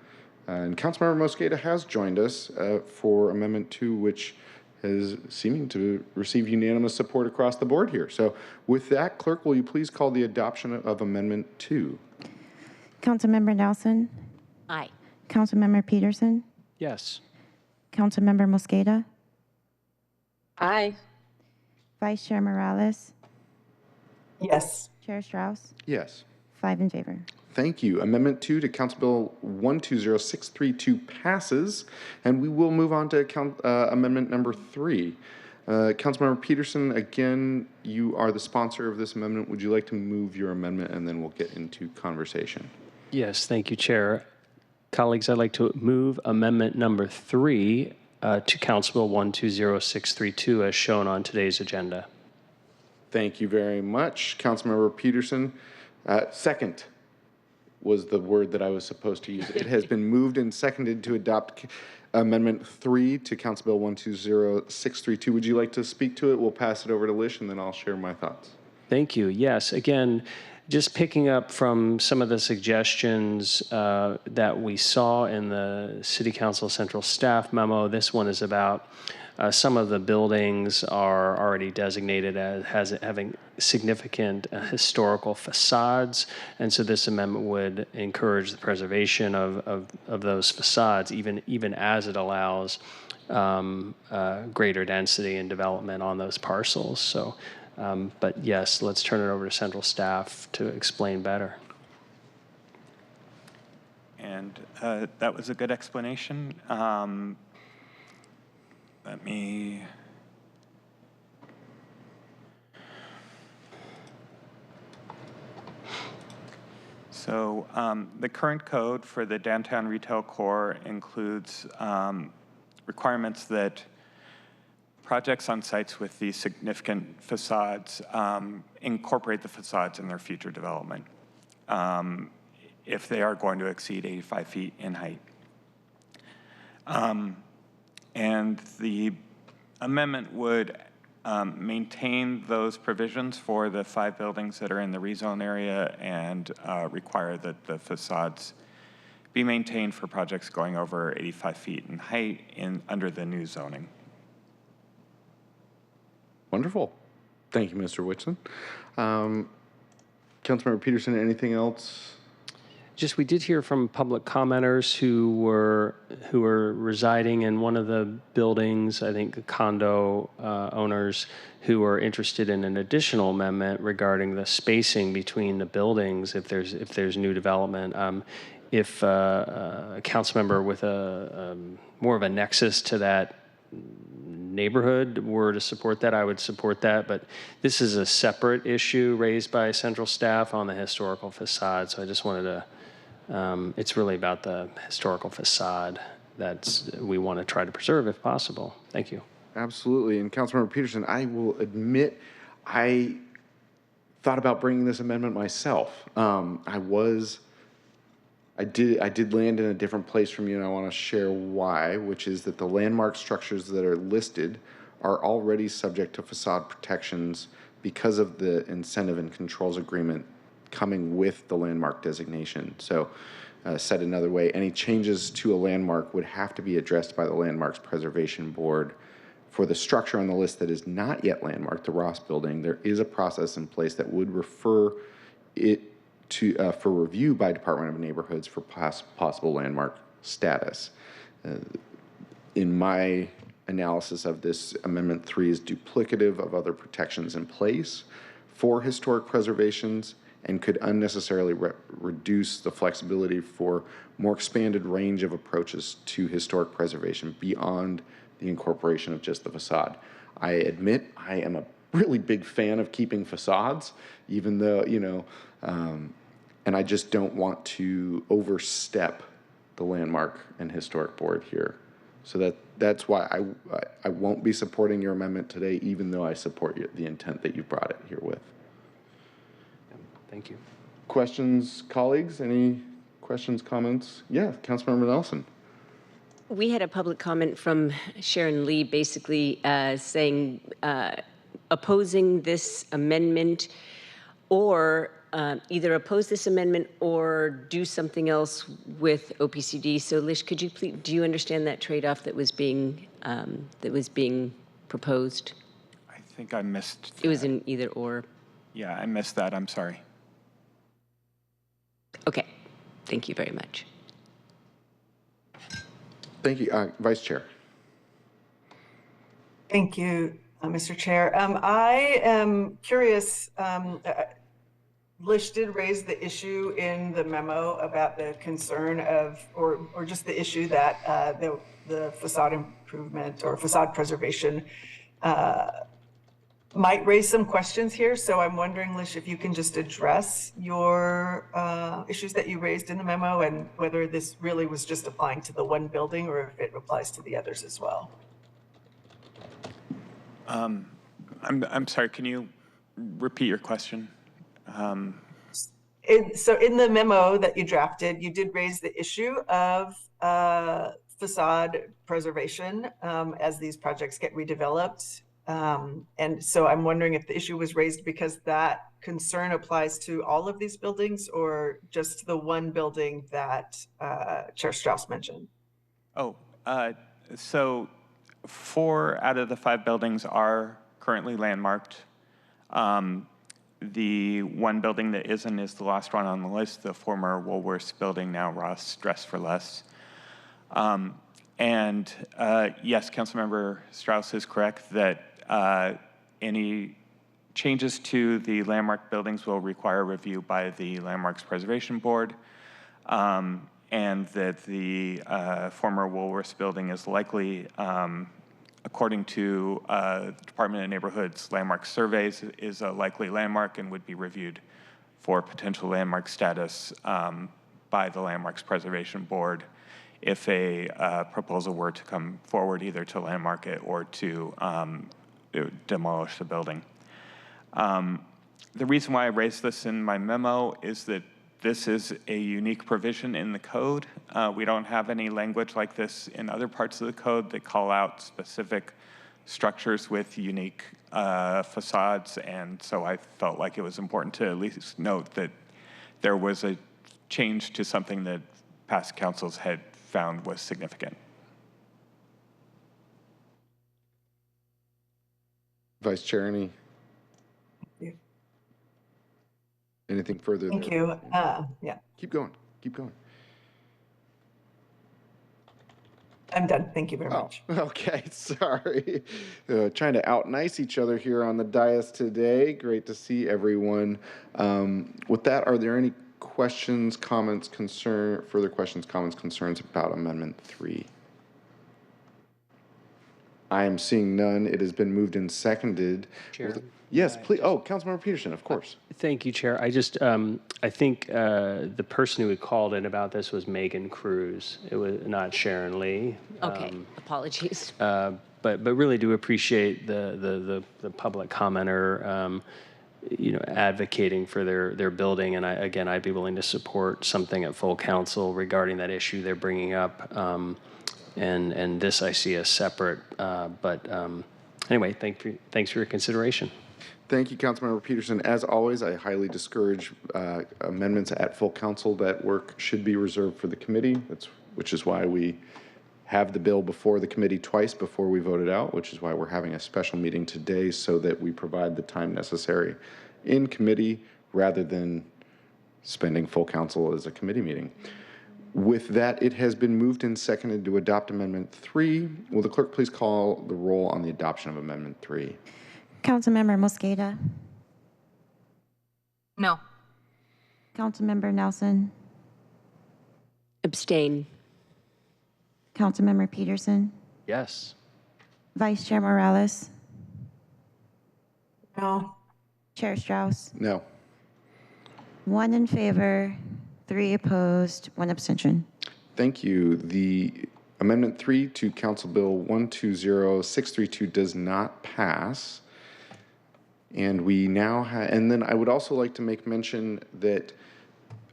And Councilmember Mosqueda has joined us for Amendment 2, which is seeming to receive unanimous support across the board here. So with that, clerk, will you please call the adoption of Amendment 2? Councilmember Nelson? Aye. Councilmember Peterson? Yes. Councilmember Mosqueda? Aye. Vice Chair Morales? Yes. Chair Strauss? Yes. 5 in favor. Thank you. Amendment 2 to Council Bill 120632 passes, and we will move on to Amendment number 3. Councilmember Peterson, again, you are the sponsor of this amendment. Would you like to move your amendment, and then we'll get into conversation? Yes, thank you, Chair. Colleagues, I'd like to move amendment number 3 to Council Bill 120632 as shown on today's agenda. Thank you very much, Councilmember Peterson. Second was the word that I was supposed to use. It has been moved and seconded to adopt Amendment 3 to Council Bill 120632. Would you like to speak to it? We'll pass it over to Lish, and then I'll share my thoughts. Thank you. Yes, again, just picking up from some of the suggestions that we saw in the City Council Central Staff memo, this one is about some of the buildings are already designated as having significant historical facades, and so this amendment would encourage the preservation of those facades, even as it allows greater density and development on those parcels. So. But yes, let's turn it over to central staff to explain better. And that was a good explanation. Let me. So the current code for the downtown retail core includes requirements that projects on sites with these significant facades incorporate the facades in their future development if they are going to exceed 85 feet in height. And the amendment would maintain those provisions for the 5 buildings that are in the rezone area and require that the facades be maintained for projects going over 85 feet in height under the new zoning. Wonderful. Thank you, Mr. Whitson. Councilmember Peterson, anything else? Just, we did hear from public commenters who were residing in one of the buildings, I think condo owners, who are interested in an additional amendment regarding the spacing between the buildings if there's new development. If a council member with a more of a nexus to that neighborhood were to support that, I would support that. But this is a separate issue raised by central staff on the historical facade. So I just wanted to, it's really about the historical facade that we want to try to preserve if possible. Thank you. Absolutely. And Councilmember Peterson, I will admit, I thought about bringing this amendment myself. I did land in a different place from you, and I want to share why, which is that the landmark structures that are listed are already subject to facade protections because of the incentive and controls agreement coming with the landmark designation. So said another way, any changes to a landmark would have to be addressed by the Landmarks Preservation Board For the structure on the list that is not yet landmarked, the Ross Building, there is a process in place that would refer it to for review by Department of Neighborhoods for possible landmark status. In my analysis of this, Amendment 3 is duplicative of other protections in place for historic preservations and could unnecessarily reduce the flexibility for more expanded range of approaches to historic preservation beyond the incorporation of just the facade. I admit I am a really big fan of keeping facades, even though, and I just don't want to overstep the Landmark and Historic Board here. So that's why I won't be supporting your amendment today, even though I support the intent that you brought it here with. Thank you. Questions, colleagues? Any questions, comments? Yeah, Councilmember Nelson. We had a public comment from Sharon Lee basically saying opposing this amendment or either oppose this amendment or do something else with OPCD. So Lish, could you please, do you understand that trade-off that was being proposed? I think I missed that. It was in either or. Yeah, I missed that. I'm sorry. Okay, thank you very much. Thank you, Vice Chair. Thank you, Mr. Chair. I am curious, Lish did raise the issue in the memo about the concern of, or just the issue that the facade improvement or facade preservation might raise some questions here. So I'm wondering, Lish, if you can just address your issues that you raised in the memo and whether this really was just applying to the one building or if it applies to the others as well. I'm sorry, can you repeat your question? So in the memo that you drafted, you did raise the issue of facade preservation as these projects get redeveloped. And so I'm wondering if the issue was raised because that concern applies to all of these buildings or just the one building that Chair Strauss mentioned. Oh, so 4 out of the 5 buildings are currently landmarked. The one building that isn't is the last one on the list, the former Woolworths building, now Ross Dress for Less. And yes, Councilmember Strauss is correct that any changes to the landmark buildings will require review by the Landmarks Preservation Board, and that the former Woolworths building is likely, according to Department of Neighborhood's landmark surveys, is a likely landmark and would be reviewed for potential landmark status by the Landmarks Preservation Board if a proposal were to come forward either to landmark it or to demolish the building. The reason why I raised this in my memo is that this is a unique provision in the code. We don't have any language like this in other parts of the code that call out specific structures with unique facades, and so I felt like it was important to at least note that there was a change to something that past councils had found was significant. Vice Chair, anything further? Thank there? you. Yeah. Keep going. Keep going. I'm done. Thank you very much. Okay, sorry. Trying to out-nice each other here on the dais today. Great to see everyone. With that, are there any questions, comments, further questions, comments, concerns about Amendment 3? I am seeing none. It has been moved and seconded. Chair. Yes, please. Oh, Councilmember Peterson, of course. Thank you, Chair. I just, I think the person who had called in about this was Megan Cruz. It was not Sharon Lee. Okay, apologies. But really do appreciate the public commenter, advocating for their building. And I'd be willing to support something at full council regarding that issue they're bringing up. And this I see as separate. Anyway, thanks for your consideration. Thank you, Councilmember Peterson. As always, I highly discourage amendments at full council. That work should be reserved for the committee, which is why we have the bill before the committee twice before we vote it out, which is why we're having a special meeting today so that we provide the time necessary in committee rather than spending full council as a committee meeting. With that, it has been moved and seconded to adopt Amendment 3. Will the clerk please call the roll on the adoption of Amendment 3? Councilmember Mosqueda. No. Councilmember Nelson. Abstain. Councilmember Peterson. Yes. Vice Chair Morales. No. Chair Strauss. No. 1 in favor, 3 opposed, 1 abstention. Thank you. The Amendment 3 to Council Bill 120632 does not pass. And we now have, and then I would also like to make mention that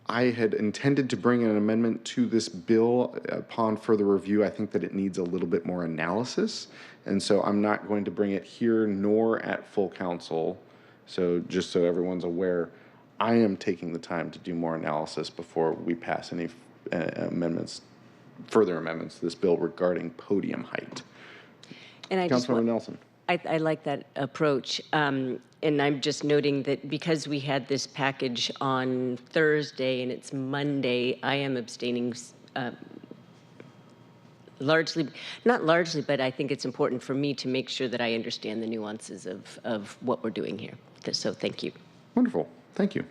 I had intended to bring an amendment to this bill upon further review. I think that it needs a little bit more analysis. And so I'm not going to bring it here nor at full council. So just so everyone's aware, I am taking the time to do more analysis before we pass any further amendments to this bill regarding podium height. And I Councilmember Nelson. I like that approach. And I'm just noting that because we had this package on Thursday and it's Monday, I am abstaining largely, not largely, but I think it's important for me to make sure that I understand the nuances of what we're doing here. So thank you. Wonderful. Thank you.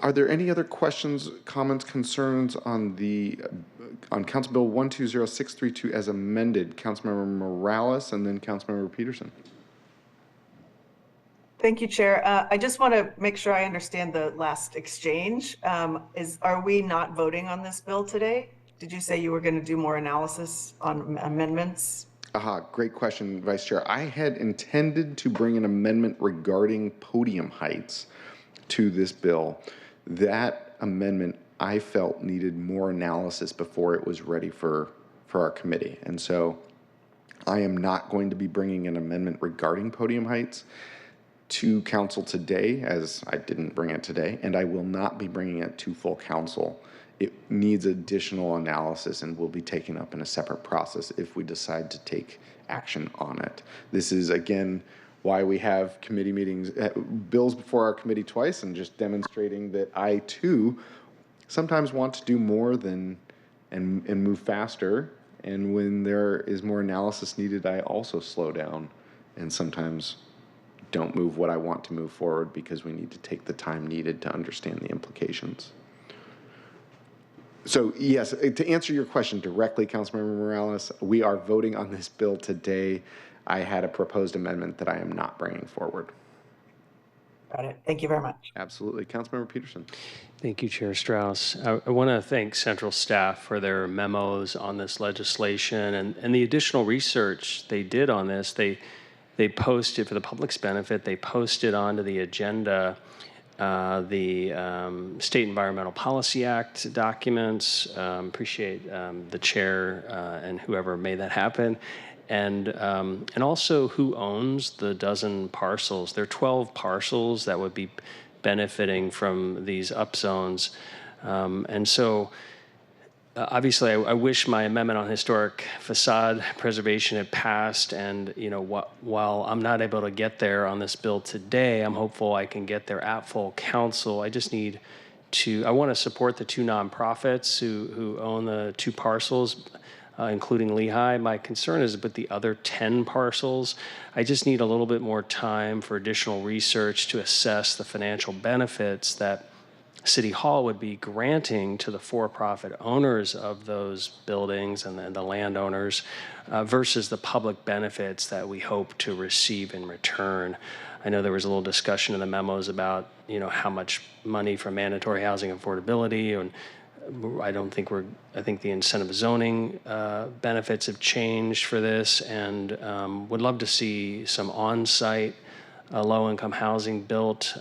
Are there any other questions, comments, concerns on Council Bill 120632 as amended? Councilmember Morales and then Councilmember Peterson. Thank you, Chair. I just want to make sure I understand the last exchange. Are we not voting on this bill today? Did you say you were going to do more analysis on amendments? Great question, Vice Chair. I had intended to bring an amendment regarding podium heights to this bill. That amendment I felt needed more analysis before it was ready for our committee. And so I am not going to be bringing an amendment regarding podium heights to council today, as I didn't bring it today, and I will not be bringing it to full council. It needs additional analysis and will be taken up in a separate process if we decide to take action on it. This is, again, why we have committee meetings, bills before our committee twice, and just demonstrating that I, too, sometimes want to do more and move faster. And when there is more analysis needed, I also slow down and sometimes don't move what I want to move forward because we need to take the time needed to understand the implications. So yes, to answer your question directly, Councilmember Morales, we are voting on this bill today. I had a proposed amendment that I am not bringing forward. Got it. Thank you very much. Absolutely. Councilmember Peterson. Thank you, Chair Strauss. I want to thank Central staff for their memos on this legislation and the additional research they did on this. They posted, for the public's benefit, they posted onto the agenda the State Environmental Policy Act documents. Appreciate the chair and whoever made that happen. And also who owns the dozen parcels. There are 12 parcels that would be benefiting from these upzones. And so obviously, I wish my amendment on historic facade preservation had passed, and while I'm not able to get there on this bill today, I'm hopeful I can get there at full council. I just need to, I want to support the 2 nonprofits who own the 2 parcels, including Lehigh. My concern is with the other 10 parcels. I just need a little bit more time for additional research to assess the financial benefits that City Hall would be granting to the for-profit owners of those buildings and the landowners versus the public benefits that we hope to receive in return. I know there was a little discussion in the memos about, how much money from mandatory housing affordability, and I think the incentive zoning benefits have changed for this, and would love to see some on-site low-income housing built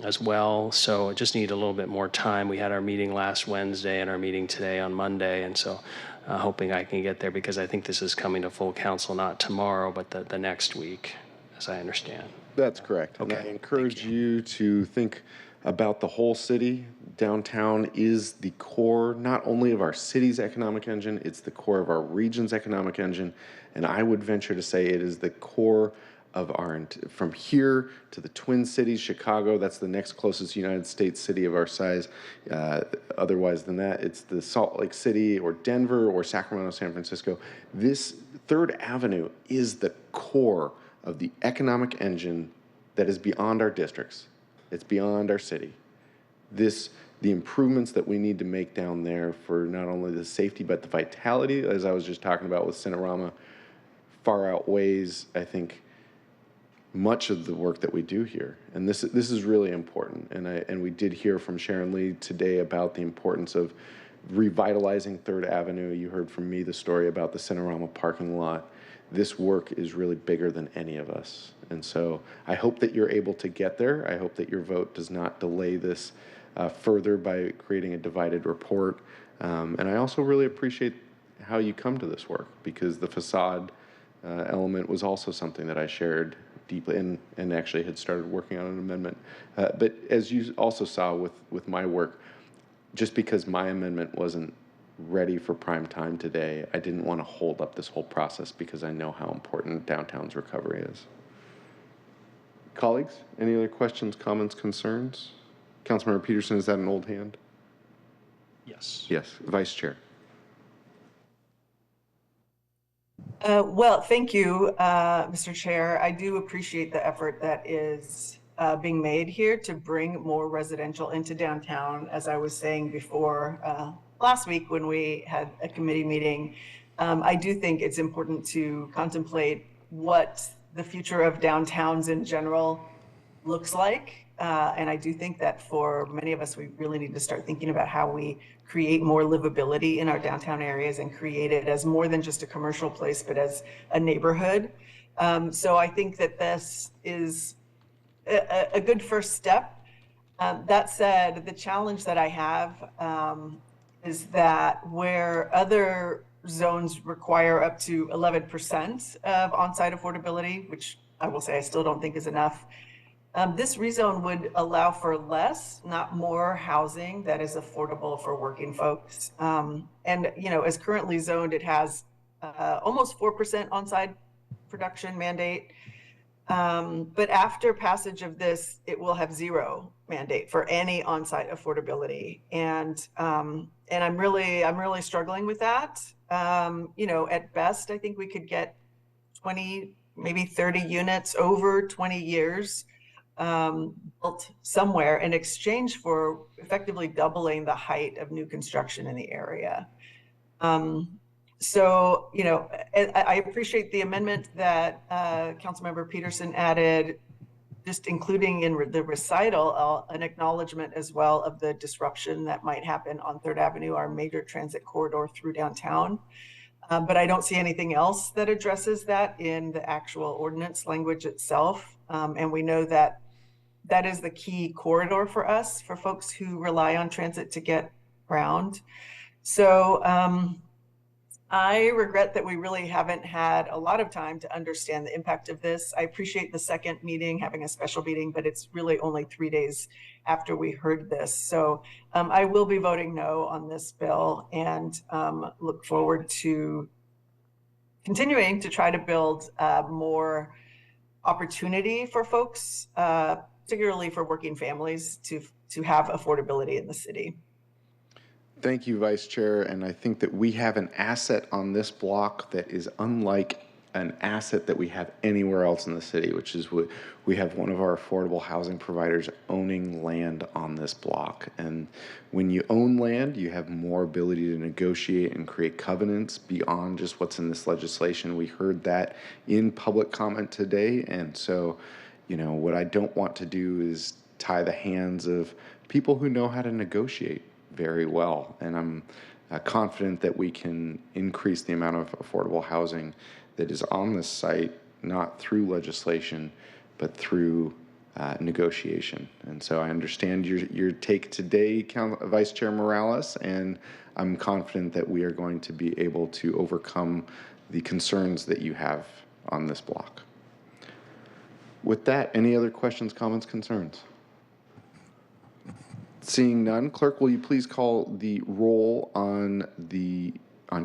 as well. So I just need a little bit more time. We had our meeting last Wednesday and our meeting today on Monday, and so hoping I can get there because I think this is coming to full council not tomorrow, but the next week, as I understand. That's correct. Okay. And I encourage you to think about the whole city. Downtown is the core, not only of our city's economic engine, it's the core of our region's economic engine. And I would venture to say it is the core of from here to the Twin Cities, Chicago, that's the next closest United States city of our size. Otherwise than that, it's the Salt Lake City or Denver or Sacramento, San Francisco. This Third Avenue is the core of the economic engine that is beyond our districts. It's beyond our city. The improvements that we need to make down there for not only the safety, but the vitality, as I was just talking about with Cinerama, far outweighs, I think, much of the work that we do here. And this is really important. And we did hear from Sharon Lee today about the importance of revitalizing Third Avenue. You heard from me the story about the Cinerama parking lot. This work is really bigger than any of us. And so I hope that you're able to get there. I hope that your vote does not delay this further by creating a divided report. And I also really appreciate how you come to this work, because the facade element was also something that I shared deeply and actually had started working on an amendment. But as you also saw with my work, just because my amendment wasn't ready for prime time today, I didn't want to hold up this whole process because I know how important downtown's recovery is. Colleagues, any other questions, comments, concerns? Councilmember Peterson, is that an old hand? Yes. Yes. Vice Chair. Well, thank you, Mr. Chair. I do appreciate the effort that is being made here to bring more residential into downtown. As I was saying before, last week when we had a committee meeting, I do think it's important to contemplate what the future of downtowns in general looks like. And I do think that for many of us, we really need to start thinking about how we create more livability in our downtown areas and create it as more than just a commercial place, but as a neighborhood. So I think that this is a good first step. That said, the challenge that I have is that where other zones require up to 11% of on-site affordability, which I will say I still don't think is enough, this rezone would allow for less, not more, housing that is affordable for working folks. And as currently zoned, it has almost 4% on-site production mandate. But after passage of this, it will have zero mandate for any on-site affordability. And I'm really struggling with that. At best, I think we could get 20, maybe 30 units over 20 years built somewhere in exchange for effectively doubling the height of new construction in the area. So, I appreciate the amendment that Councilmember Peterson added, just including in the recital an acknowledgement as well of the disruption that might happen on Third Avenue, our major transit corridor through downtown. But I don't see anything else that addresses that in the actual ordinance language itself. And we know that that is the key corridor for us, for folks who rely on transit to get around. So I regret that we really haven't had a lot of time to understand the impact of this. I appreciate the second meeting, having a special meeting, but it's really only 3 days after we heard this. So I will be voting no on this bill and look forward to continuing to try to build more opportunity for folks, particularly for working families, to have affordability in the city. Thank you, Vice Chair. And I think that we have an asset on this block that is unlike an asset that we have anywhere else in the city, which is we have one of our affordable housing providers owning land on this block. And when you own land, you have more ability to negotiate and create covenants beyond just what's in this legislation. We heard that in public comment today. And so, what I don't want to do is tie the hands of people who know how to negotiate very well. And I'm confident that we can increase the amount of affordable housing that is on this site, not through legislation, but through negotiation. And so I understand your take today, Vice Chair Morales, and I'm confident that we are going to be able to overcome the concerns that you have on this block. With that, any other questions, comments, concerns? Seeing none, clerk, will you please call the roll on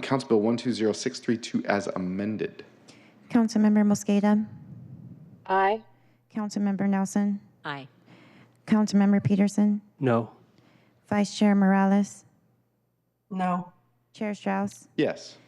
Council Bill 120632 as amended? Councilmember Mosqueda. Aye. Councilmember Nelson. Aye. Councilmember Peterson. No. Vice Chair Morales. No. Chair Strauss. Yes.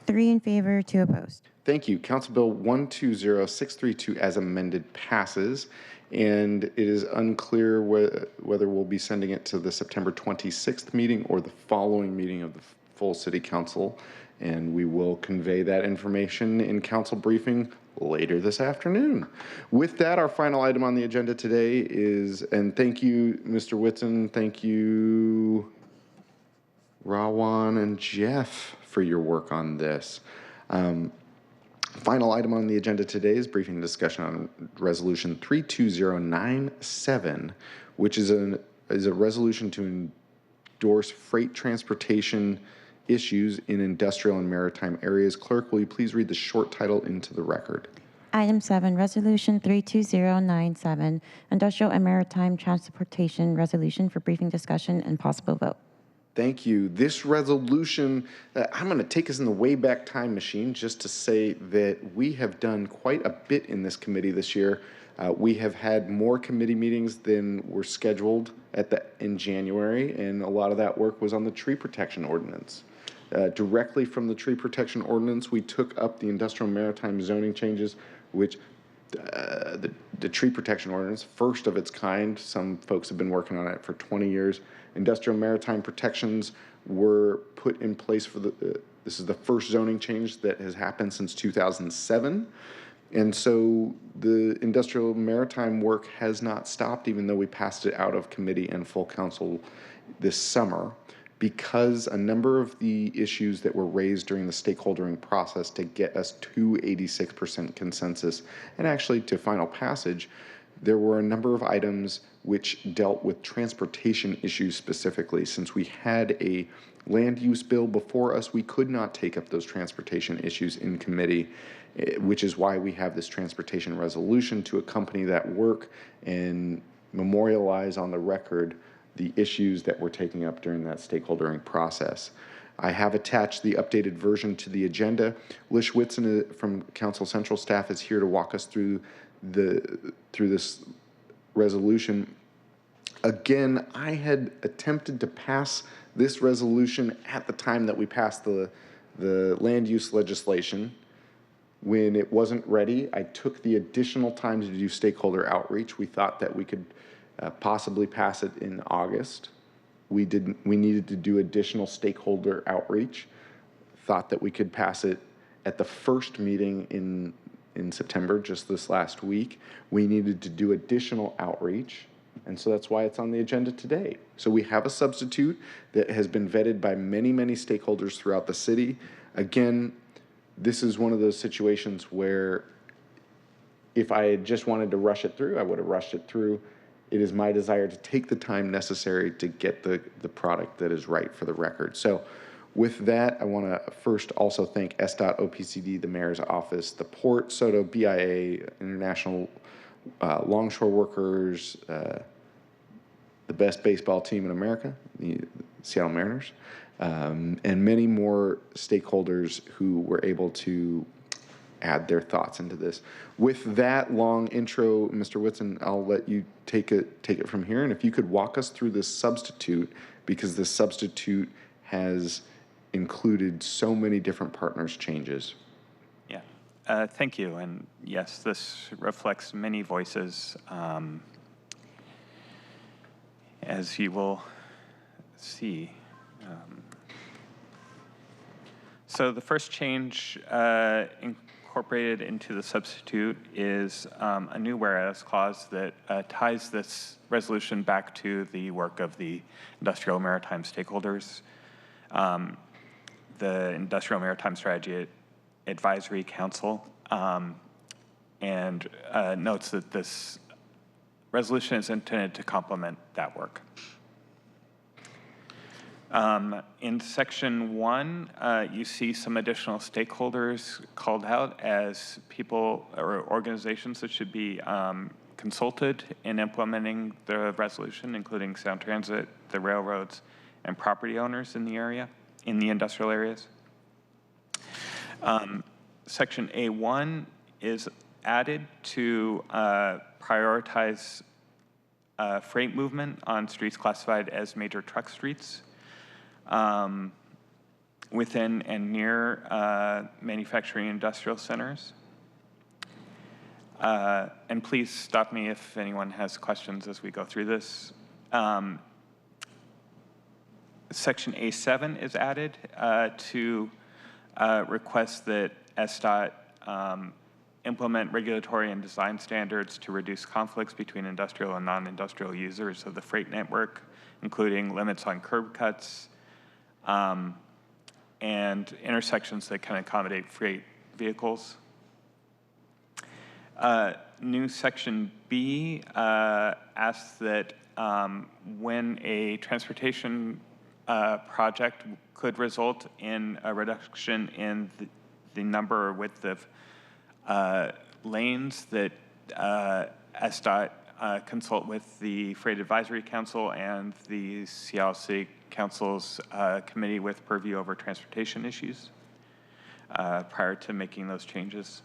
3 in favor, 2 opposed. Thank you. Council Bill 120632 as amended passes, and it is unclear whether we'll be sending it to the September 26th meeting or the following meeting of the full City Council, and we will convey that information in council briefing later this afternoon. With that, our final item on the agenda today is, and thank you, Mr. Whitson, thank you, Rawan and Jeff, for your work on this. Final item on the agenda today is briefing discussion on Resolution 32097, which is a resolution to endorse freight transportation issues in industrial and maritime areas. Clerk, will you please read the short title into the record? Item 7, Resolution 32097, Industrial and Maritime Transportation Resolution for briefing discussion and possible vote. Thank you. This resolution, I'm going to take us in the Wayback Time machine just to say that we have done quite a bit in this committee this year. We have had more committee meetings than were scheduled in January, and a lot of that work was on the tree protection ordinance. Directly from the tree protection ordinance, we took up the industrial maritime zoning changes, which the tree protection ordinance, first of its kind. Some folks have been working on it for 20 years. Industrial maritime protections were put in place for this is the first zoning change that has happened since 2007. And so the industrial maritime work has not stopped, even though we passed it out of committee and full council this summer, because a number of the issues that were raised during the stakeholdering process to get us to 86% consensus and actually to final passage, there were a number of items which dealt with transportation issues specifically. Since we had a land use bill before us, we could not take up those transportation issues in committee, which is why we have this transportation resolution to accompany that work and memorialize on the record the issues that we're taking up during that stakeholdering process. I have attached the updated version to the agenda. Lish Whitson from Council Central staff is here to walk us through this resolution. Again, I had attempted to pass this resolution at the time that we passed the land use legislation. When it wasn't ready, I took the additional time to do stakeholder outreach. We thought that we could possibly pass it in August. We needed to do additional stakeholder outreach. Thought that we could pass it at the first meeting in September, just this last week. We needed to do additional outreach, and so that's why it's on the agenda today. So we have a substitute that has been vetted by many, many stakeholders throughout the city. Again, this is one of those situations where if I had just wanted to rush it through, I would have rushed it through. It is my desire to take the time necessary to get the product that is right for the record. So with that, I want to first also thank SDOT, OPCD, the Mayor's Office, the Port, SOTO, BIA, International Longshore Workers, the best baseball team in America, the Seattle Mariners, and many more stakeholders who were able to add their thoughts into this. With that long intro, Mr. Whitson, I'll let you take it from here. And if you could walk us through this substitute, because this substitute has included so many different partners' changes. Yeah, thank you. And yes, this reflects many voices, as you will see. So the first change incorporated into the substitute is a new whereas clause that ties this resolution back to the work of the Industrial Maritime stakeholders. The Industrial Maritime Strategy Advisory Council, and notes that this resolution is intended to complement that work. In section 1, you see some additional stakeholders called out as people or organizations that should be consulted in implementing the resolution, including Sound Transit, the railroads, and property owners in the area, in the industrial areas. Section A1 is added to prioritize freight movement on streets classified as major truck streets within and near manufacturing industrial centers. And please stop me if anyone has questions as we go through this. Section A7 is added to request that SDOT implement regulatory and design standards to reduce conflicts between industrial and non-industrial users of the freight network, including limits on curb cuts and intersections that can accommodate freight vehicles. New section B asks that when a transportation project could result in a reduction in the number or width of lanes, that SDOT consult with the Freight Advisory Council and the Seattle City Council's Committee with Purview over Transportation Issues prior to making those changes.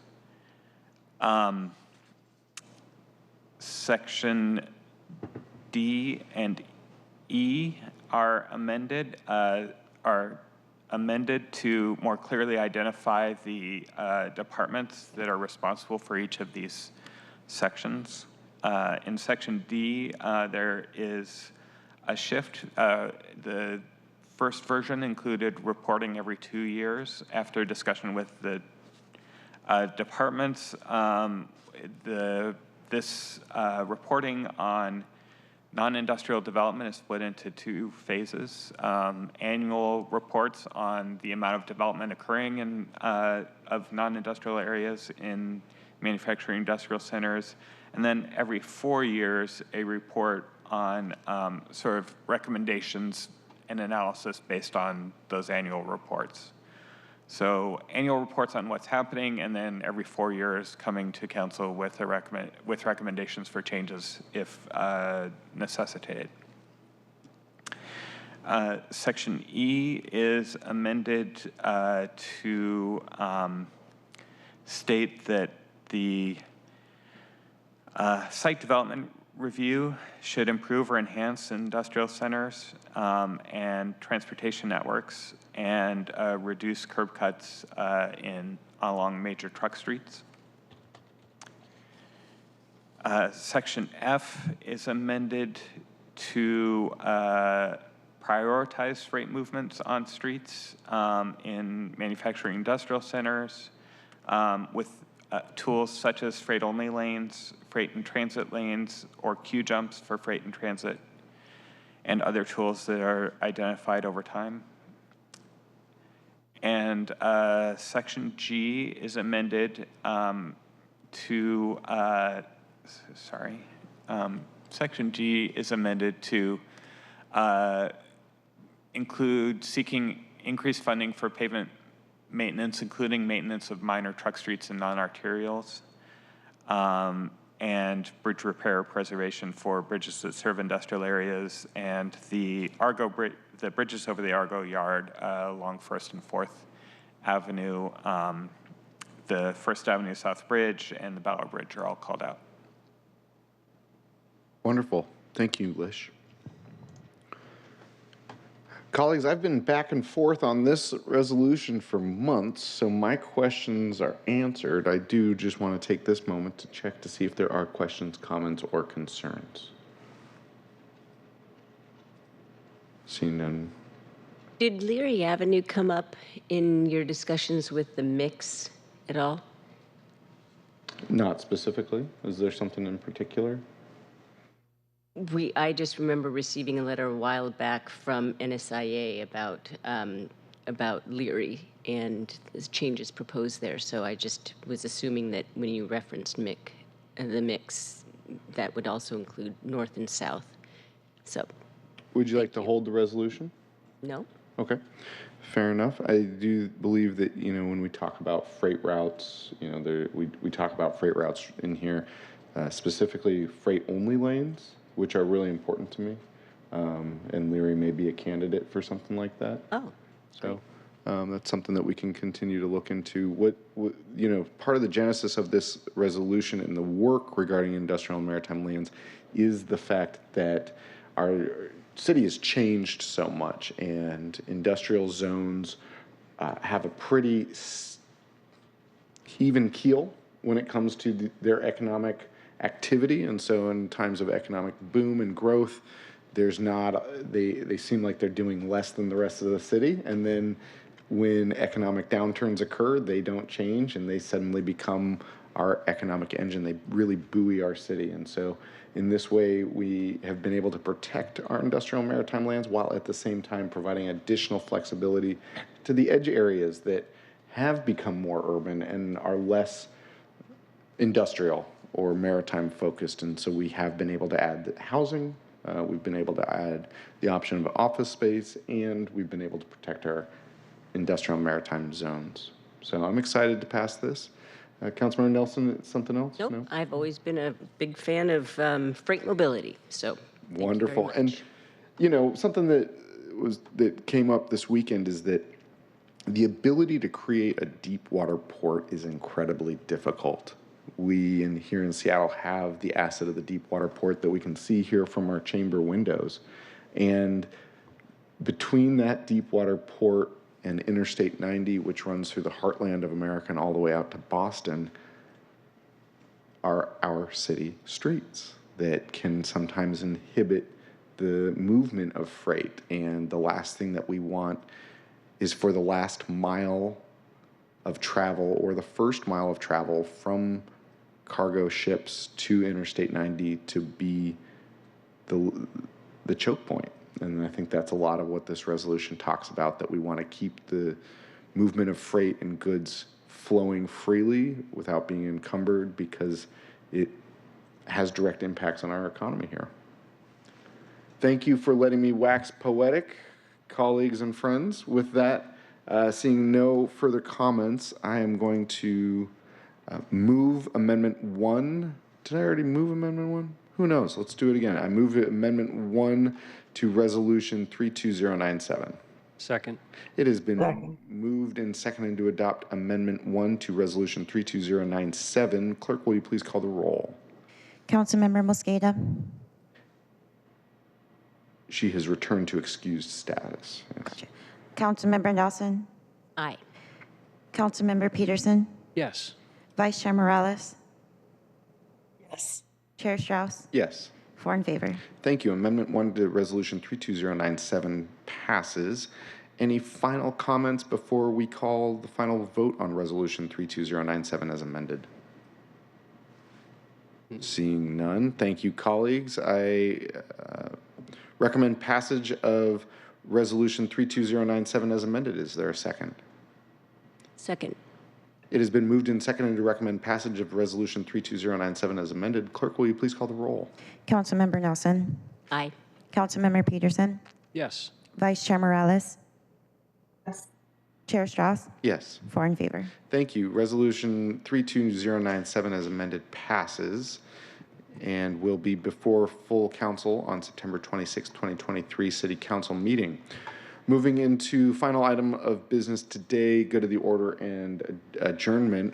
Section D and E are amended to more clearly identify the departments that are responsible for each of these sections. In Section D, there is a shift. The first version included reporting every 2 years. After discussion with the departments, this reporting on non-industrial development is split into 2 phases. Annual reports on the amount of development occurring in of non-industrial areas in manufacturing industrial centers, and then every 4 years, a report on sort of recommendations and analysis based on those annual reports. So annual reports on what's happening, and then every 4 years coming to council with recommendations for changes if necessitated. Section E is amended to state that the site development review should improve or enhance industrial centers and transportation networks and reduce curb cuts along major truck streets. Section F is amended to prioritize freight movements on streets in manufacturing industrial centers with tools such as freight-only lanes, freight and transit lanes, or queue jumps for freight and transit, and other tools that are identified over time. And Section G is amended Section G is amended to include seeking increased funding for pavement maintenance, including maintenance of minor truck streets and non-arterials, and bridge repair preservation for bridges that serve industrial areas, and the bridges over the Argo Yard along 1st and 4th Avenue, the 1st Avenue South Bridge, and the Ballard Bridge are all called out. Wonderful. Thank you, Lish. Colleagues, I've been back and forth on this resolution for months, so my questions are answered. I do just want to take this moment to check to see if there are questions, comments, or concerns. Seeing none. Did Leary Avenue come up in your discussions with the mix at all? Not specifically. Is there something in particular? I just remember receiving a letter a while back from NSIA about Leary and the changes proposed there. So I just was assuming that when you referenced the mix, that would also include north and south. So. Would you like to hold the resolution? No. Okay, fair enough. I do believe that, when we talk about freight routes, we talk about freight routes in here. specifically freight-only lanes, which are really important to me. And Leary may be a candidate for something like that. Oh. So that's something that we can continue to look into. What part of the genesis of this resolution and the work regarding industrial and maritime lands is the fact that our city has changed so much, and industrial zones have a pretty even keel when it comes to their economic activity. And so in times of economic boom and growth, there's not, they seem like they're doing less than the rest of the city. And then when economic downturns occur, they don't change and they suddenly become our economic engine. They really buoy our city. And so in this way, we have been able to protect our industrial and maritime lands while at the same time providing additional flexibility to the edge areas that have become more urban and are less industrial or maritime focused. And so we have been able to add housing, we've been able to add the option of office space, and we've been able to protect our industrial and maritime zones. So I'm excited to pass this. Councilmember Nelson, something else? Nope. No? I've always been a big fan of freight mobility. So wonderful. And something that came up this weekend is that the ability to create a deep water port is incredibly difficult. We here in Seattle have the asset of the deep water port that we can see here from our chamber windows. And between that deep water port and Interstate 90, which runs through the heartland of America and all the way out to Boston, are our city streets that can sometimes inhibit the movement of freight. And the last thing that we want is for the last mile of travel or the first mile of travel from cargo ships to Interstate 90 to be the choke point. And I think that's a lot of what this resolution talks about, that we want to keep the movement of freight and goods flowing freely without being encumbered, because it has direct impacts on our economy here. Thank you for letting me wax poetic, colleagues and friends. With that, seeing no further comments, I am going to move Amendment 1. Did I already move Amendment 1? Who knows? Let's do it again. I move Amendment 1 to Resolution 32097. Second. It has been moved and seconded to adopt Amendment 1 to Resolution 32097. Clerk, will you please call the roll? Councilmember Mosqueda. She has returned to excused status. Yes. Gotcha. Councilmember Nelson. Aye. Councilmember Peterson. Yes. Vice Chair Morales. Yes. Chair Strauss. Yes. 4 in favor. Thank you. Amendment 1 to Resolution 32097 passes. Any final comments before we call the final vote on Resolution 32097 as amended? Seeing none, thank you, colleagues. I recommend passage of Resolution 32097 as amended. Is there a second? Second. It has been moved and seconded to recommend passage of Resolution 32097 as amended. Clerk, will you please call the roll? Councilmember Nelson. Aye. Councilmember Peterson. Yes. Vice Chair Morales. Yes. Chair Strauss. Yes. 4 in favor. Thank you. Resolution 32097 as amended passes and will be before full council on September 26, 2023 City Council meeting. Moving into final item of business today, go to the order and adjournment.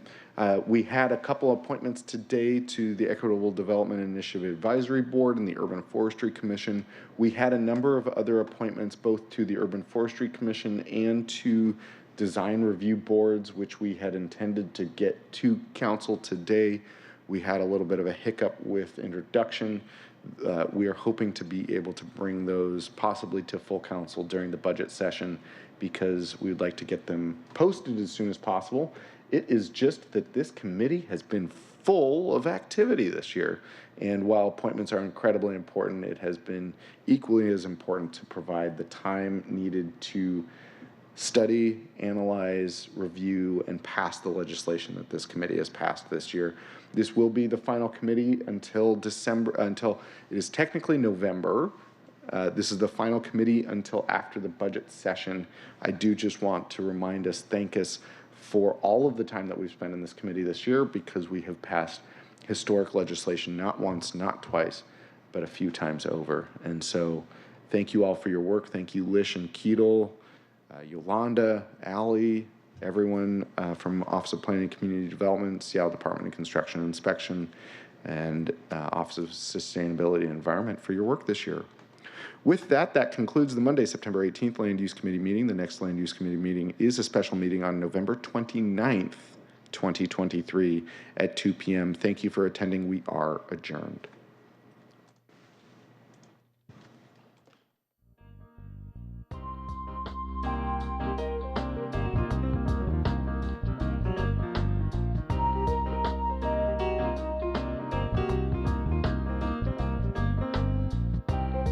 We had a couple appointments today to the Equitable Development Initiative Advisory Board and the Urban Forestry Commission. We had a number of other appointments both to the Urban Forestry Commission and to design review boards, which we had intended to get to council today. We had a little bit of a hiccup with introduction. We are hoping to be able to bring those possibly to full council during the budget session, because we would like to get them posted as soon as possible. It is just that this committee has been full of activity this year. And while appointments are incredibly important, it has been equally as important to provide the time needed to study, analyze, review, and pass the legislation that this committee has passed this year. This will be the final committee until it is technically November. This is the final committee until after the budget session. I do just want to thank us for all of the time that we've spent in this committee this year, because we have passed historic legislation, not once, not twice, but a few times over. And so thank you all for your work. Thank you, Lish and Keetle, Yolanda, Allie, everyone from Office of Planning and Community Development, Seattle Department of Construction and Inspection, and Office of Sustainability and Environment for your work this year. With that, that concludes the Monday, September 18th Land Use Committee meeting. The next Land Use Committee meeting is a special meeting on November 29th, 2023 at 2 p.m. Thank you for attending. We are adjourned.